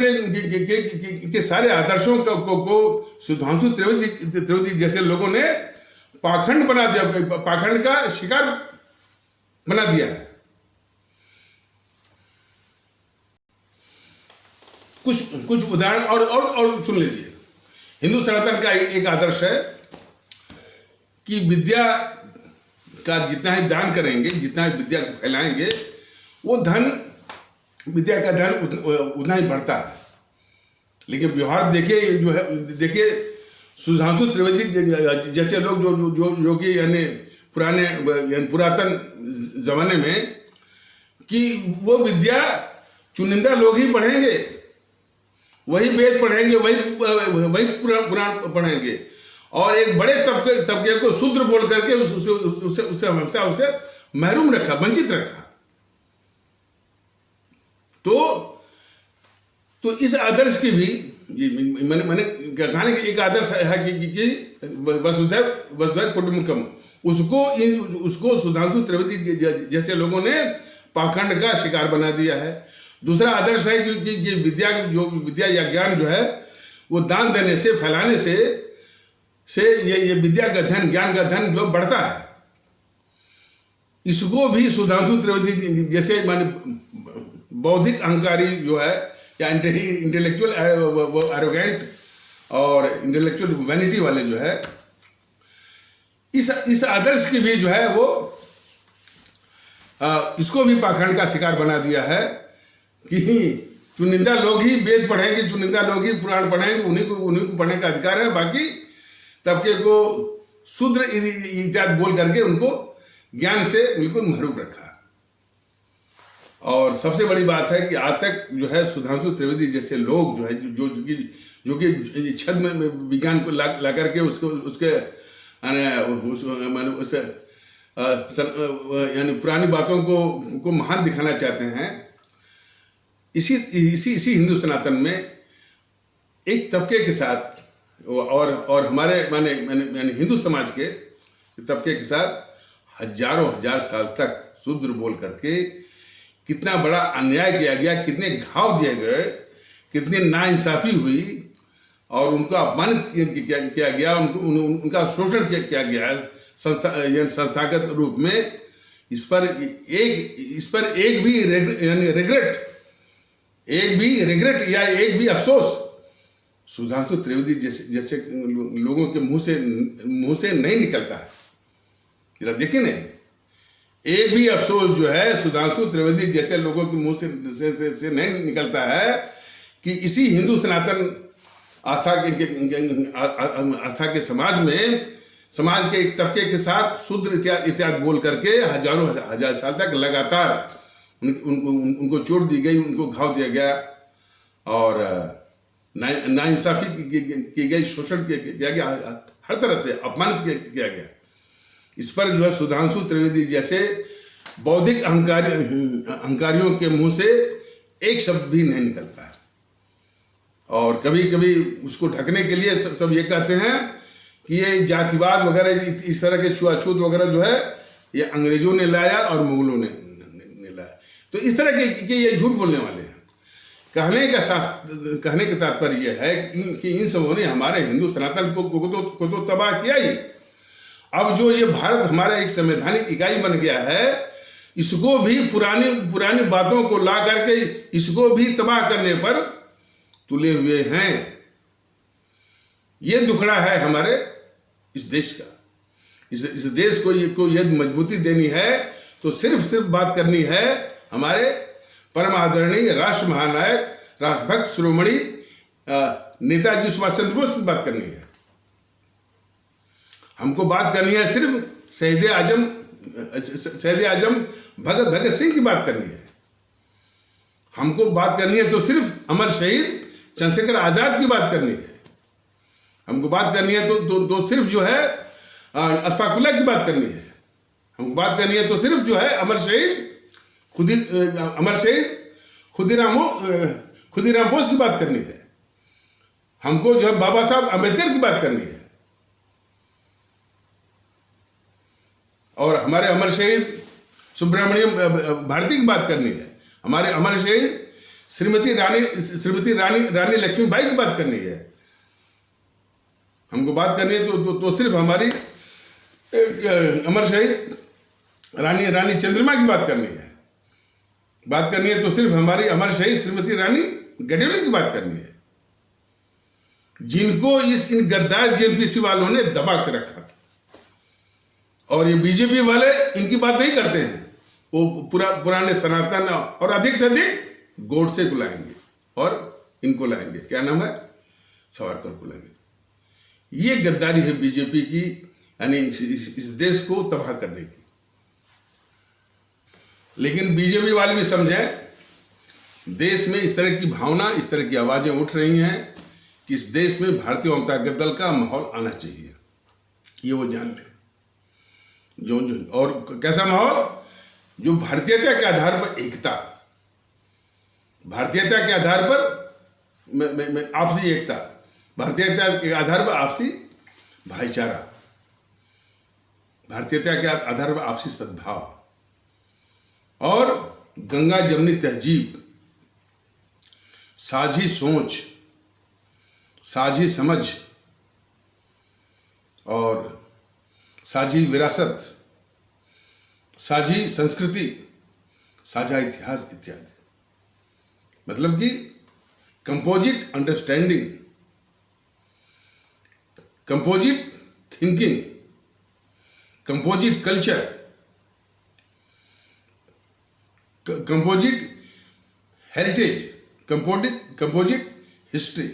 के सारे आदर्शों को सुधांशु त्रिवेदी जैसे लोगों ने पाखंड बना दिया, पाखंड का शिकार बना दिया है। कुछ उदाहरण और सुन लीजिए। हिंदू सनातन का एक आदर्श है कि विद्या का जितना ही दान करेंगे, जितना ही विद्या को फैलाएंगे, वो विद्या का धन उतना ही बढ़ता है। लेकिन व्यवहार देखिए जो है, देखिए सुधांशु त्रिवेदी जैसे लोग जो कि यानी पुरातन जमाने में कि वो विद्या चुनिंदा लोग ही पढ़ेंगे, वही वेद पढ़ेंगे, वही पुराण पढ़ेंगे, और एक बड़े तबके को शूद्र बोल करके उसे हमेशा उसे महरूम रखा, वंचित रखा। तो इस आदर्श की भी मैंने कहने की एक आदर्श है कि वसुधैव कुटुंबकम, उसको सुधांशु त्रिवेदी जैसे लोगों ने पाखंड का शिकार बना दिया है। दूसरा आदर्श है कि विद्या या ज्ञान जो है वो दान देने से, फैलाने से ये विद्या का धन, ज्ञान का धन जो बढ़ता है, इसको भी सुधांशु त्रिवेदी जैसे माने बौद्धिक अहंकारी जो है या इंटेलेक्चुअल एरोगेंट और इंटेलेक्चुअल वैनिटी वाले जो है, इस आदर्श की भी जो है वो इसको भी पाखंड का शिकार बना दिया है कि चुनिंदा लोग ही वेद पढ़ेंगे, चुनिंदा लोग ही पुराण पढ़ेंगे, उन्हीं को पढ़ने का अधिकार है, बाकी तबके को शूद्र इत्यादि बोल करके उनको ज्ञान से बिल्कुल महरूम रखा। और सबसे बड़ी बात है कि आज तक जो है सुधांशु त्रिवेदी जैसे लोग जो है जो कि छद में विज्ञान को ला करके उसके यानी पुरानी बातों को महान दिखाना चाहते हैं। इसी हिंदू सनातन में एक तबके के साथ और हमारे माने हिंदू समाज के तबके के साथ हजार साल तक शूद्र बोल करके कितना बड़ा अन्याय किया गया, कितने घाव दिए गए, कितनी नाइंसाफी हुई और उनको अपमानित किया गया, उनका शोषण किया गया संस्थागत रूप में। इस पर एक भी रिग्रेट या एक भी अफसोस सुधांशु त्रिवेदी जैसे लोगों के मुंह से नहीं निकलता है। देखिए ना, एक भी अफसोस जो है सुधांशु त्रिवेदी जैसे लोगों के मुंह से नहीं निकलता है कि इसी हिंदू सनातन आस्था के समाज के एक तबके के साथ शूद्र इत्यादि बोल करके हजार साल तक लगातार उनको चोट दी गई, उनको घाव दिया गया और नाइंसाफी की गई, शोषण किया गया, हर तरह से अपमानित किया गया। इस पर जो है सुधांशु त्रिवेदी जैसे बौद्धिक अहंकारियों के मुंह से एक शब्द भी नहीं निकलता है। और कभी कभी उसको ढकने के लिए सब ये कहते हैं कि ये जातिवाद वगैरह, इस तरह के छुआछूत वगैरह जो है ये अंग्रेजों ने लाया और मुगलों ने लाया। तो इस तरह के ये झूठ बोलने वाले हैं। कहने का तात्पर्य यह है कि इन सबों ने हमारे हिंदू सनातन को तो तबाह किया ही। अब जो ये भारत हमारा एक संवैधानिक इकाई बन गया है, इसको भी पुरानी पुरानी बातों को ला करके इसको भी तबाह करने पर तुले हुए हैं। ये दुखड़ा है हमारे इस देश का। इस देश को यदि मजबूती देनी है तो सिर्फ बात करनी है हमारे परम आदरणीय राष्ट्र महानायक राष्ट्रभक्त शिरोमणि नेताजी सुभाष चंद्र बोस की बात करनी है। हमको बात करनी है सिर्फ शहीद आजम भगत सिंह की बात करनी है। हमको बात करनी है तो सिर्फ अमर शहीद चंद्रशेखर आजाद की बात करनी है। हमको बात करनी है तो सिर्फ जो है अशफाक उल्लाह की बात करनी है। हमको बात करनी है तो सिर्फ जो है अमर शहीद खुदीराम बोस की बात करनी है। हमको जो है बाबा साहब अम्बेडकर की बात करनी है। और हमारे अमर शहीद सुब्रमण्यम भारती की बात करनी है। हमारे अमर शहीद श्रीमती रानी लक्ष्मीबाई की बात करनी है। हमको बात करनी है तो सिर्फ हमारी अमर शहीद रानी चंद्रमा की बात करनी है। बात करनी है तो सिर्फ हमारी अमर शहीद श्रीमती रानी गडेले की बात करनी है, जिनको इन गद्दार जेएनपीसी वालों ने दबा के रखा था। और ये बीजेपी वाले इनकी बात नहीं करते हैं। वो पुराने सनातन और अधिक से अधिक गोडसे को लाएंगे और इनको लाएंगे, क्या नाम है, सावरकर को लाएंगे। ये गद्दारी है बीजेपी की, यानी इस देश को तबाह करने की। लेकिन बीजेपी वाले भी समझें, देश में इस तरह की भावना, इस तरह की आवाजें उठ रही हैं कि इस देश में भारतीय जनता दल का माहौल आना चाहिए। ये वो जान लें जो और कैसा माहौल, जो भारतीयता के आधार पर एकता, भारतीयता के आधार पर आपसी एकता, भारतीयता के आधार पर आपसी भाईचारा, भारतीयता के आधार पर आपसी सद्भाव और गंगा जमनी तहजीब, साझी सोच, साझी समझ और साझी विरासत, साझी संस्कृति, साझा इतिहास इत्यादि। मतलब कि composite understanding, composite thinking, composite culture, composite heritage, composite history,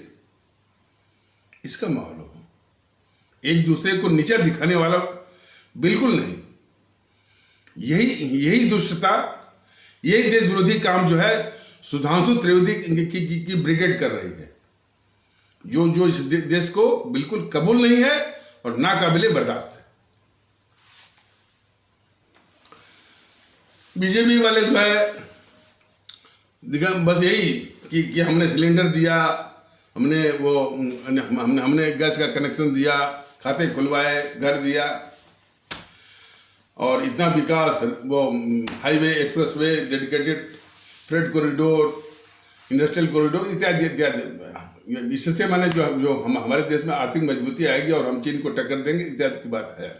इसका माहौल हो। एक दूसरे को नीचा दिखाने वाला बिल्कुल नहीं। यही दुष्टता, यही देश विरोधी काम जो है सुधांशु त्रिवेदी की ब्रिगेड कर रही है, जो इस देश को बिल्कुल कबूल नहीं है और नाकाबिले बर्दाश्त है। बीजेपी वाले जो है बस यही कि हमने सिलेंडर दिया, हमने गैस का कनेक्शन दिया, खाते खुलवाए, घर दिया और इतना विकास, वो highway, expressway, dedicated freight corridor, industrial corridor इत्यादि इत्यादि। इससे माने जो हमारे देश में आर्थिक मजबूती आएगी और हम चीन को टक्कर देंगे इत्यादि की बात है।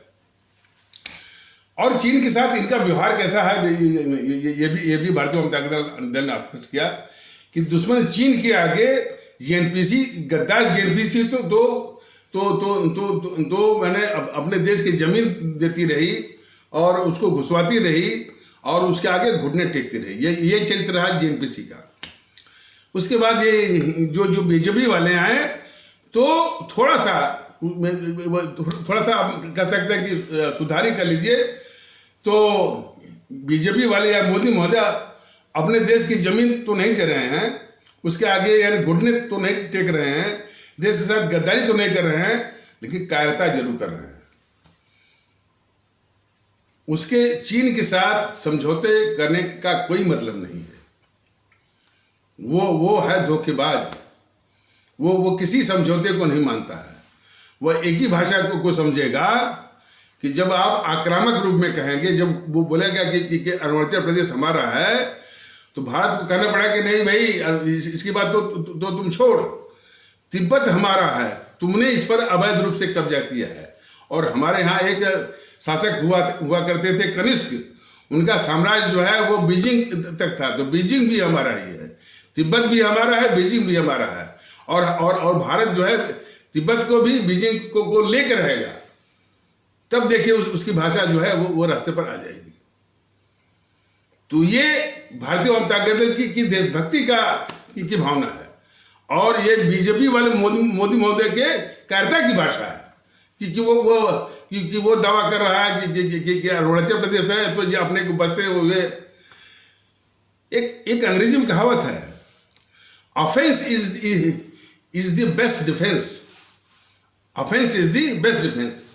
और चीन के साथ इनका व्यवहार कैसा है, ये भी भारतीय जनता दल ने स्पष्ट किया कि दुश्मन चीन के आगे जेएनपीसी, गद्दार जेएनपीसी तो मैंने अपने देश की जमीन देती रही और उसको घुसवाती रही और उसके आगे घुटने टेकती रही। ये चरित्र रहा जेएनपीसी का। उसके बाद ये जो बीजेपी वाले आए तो थोड़ा सा आप कह सकते हैं कि सुधारी कर लीजिए। तो बीजेपी वाले या मोदी महोदय अपने देश की जमीन तो नहीं दे रहे हैं, उसके आगे यानी घुटने तो नहीं टेक रहे हैं, देश के साथ गद्दारी तो नहीं कर रहे हैं, लेकिन कायरता जरूर कर रहे हैं। उसके चीन के साथ समझौते करने का कोई मतलब नहीं है। वो है धोखेबाज। वो किसी समझौते को नहीं मानता है। वो एक ही भाषा को समझेगा कि जब आप आक्रामक रूप में कहेंगे, जब वो बोलेगा कि अरुणाचल प्रदेश हमारा है, तो भारत को कहना पड़ा कि नहीं भाई, इसकी बात तो तुम छोड़, तिब्बत हमारा है, तुमने इस पर अवैध रूप से कब्जा किया है। और हमारे यहाँ एक शासक हुआ करते थे कनिष्क, उनका साम्राज्य जो है वो बीजिंग तक था, तो बीजिंग भी हमारा ही है, तिब्बत भी हमारा है, बीजिंग भी हमारा है। और भारत जो है तिब्बत को भी बीजिंग को लेकर रहेगा, तब देखिए उसकी भाषा जो है वो रास्ते पर आ जाएगी। तो ये भारतीय जनता दल की देशभक्ति की भावना है, और ये बीजेपी वाले मोदी महोदय के कार्यता की भाषा है, क्योंकि वो दावा कर रहा है कि अरुणाचल प्रदेश है तो ये अपने को बचते हुए। एक अंग्रेजी में कहावत है, offence is the best defence, offence is the best defence.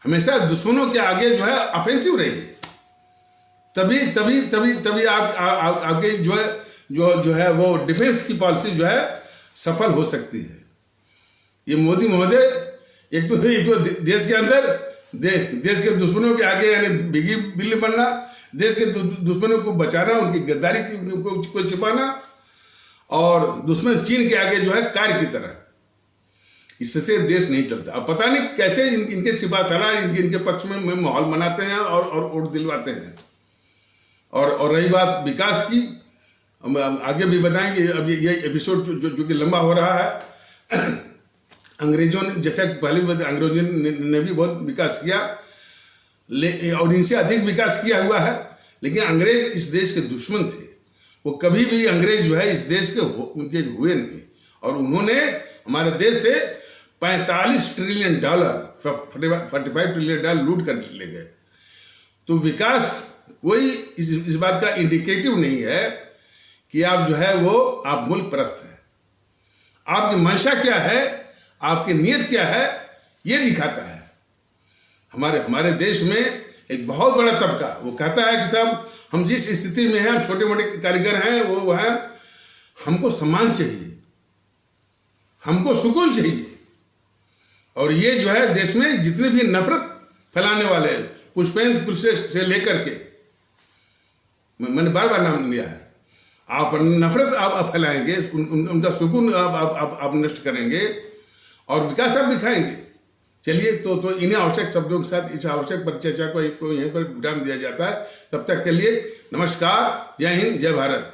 हमेशा दुश्मनों के आगे जो है ऑफेंसिव रहिए, तभी आपके जो है वो डिफेंस की पॉलिसी जो है सफल हो सकती है। ये मोदी महोदय एक तो देश के अंदर देश के दुश्मनों के आगे यानी बिगी बिल्ली बनना, देश के दुश्मनों को बचाना, उनकी गद्दारी को छिपाना, और दुश्मन चीन के आगे जो है कार्य की तरह, इससे देश नहीं चलता। अब पता नहीं कैसे इनके सिपा सालार इनके पक्ष में माहौल बनाते हैं और वोट दिलवाते हैं। और रही बात विकास की, आगे भी बताएंगे। अब ये एपिसोड जो कि लंबा हो रहा है, अंग्रेजों ने, जैसा पहले अंग्रेजों ने भी बहुत विकास किया और इनसे अधिक विकास किया हुआ है, लेकिन अंग्रेज इस देश के दुश्मन थे। वो कभी भी अंग्रेज जो है इस देश के उनके हुए नहीं, और उन्होंने हमारे देश से $45 ट्रिलियन 45 ट्रिलियन डॉलर लूट कर ले गए। तो विकास कोई इस बात का इंडिकेटिव नहीं है कि आप जो है वो आप मुल्क परस्त हैं। आपकी मंशा क्या है, आपकी नीयत क्या है, ये दिखाता है। हमारे देश में एक बहुत बड़ा तबका वो कहता है कि साहब हम जिस स्थिति में हैं, हम छोटे मोटे कारीगर हैं, वो है हमको सम्मान चाहिए, हमको सुकून चाहिए। और ये जो है देश में जितने भी नफरत फैलाने वाले, पुष्पेंद्र कुलश्रेष्ठ से लेकर के, मैंने बार बार नाम लिया है, आप नफरत आप फैलाएंगे, उनका सुकून आप नष्ट करेंगे और विकास आप दिखाएंगे। चलिए, तो इन्हीं आवश्यक शब्दों के साथ इस आवश्यक परिचर्चा को यहीं पर विराम दिया जाता है। तब तक के लिए नमस्कार, जय हिंद, जय भारत।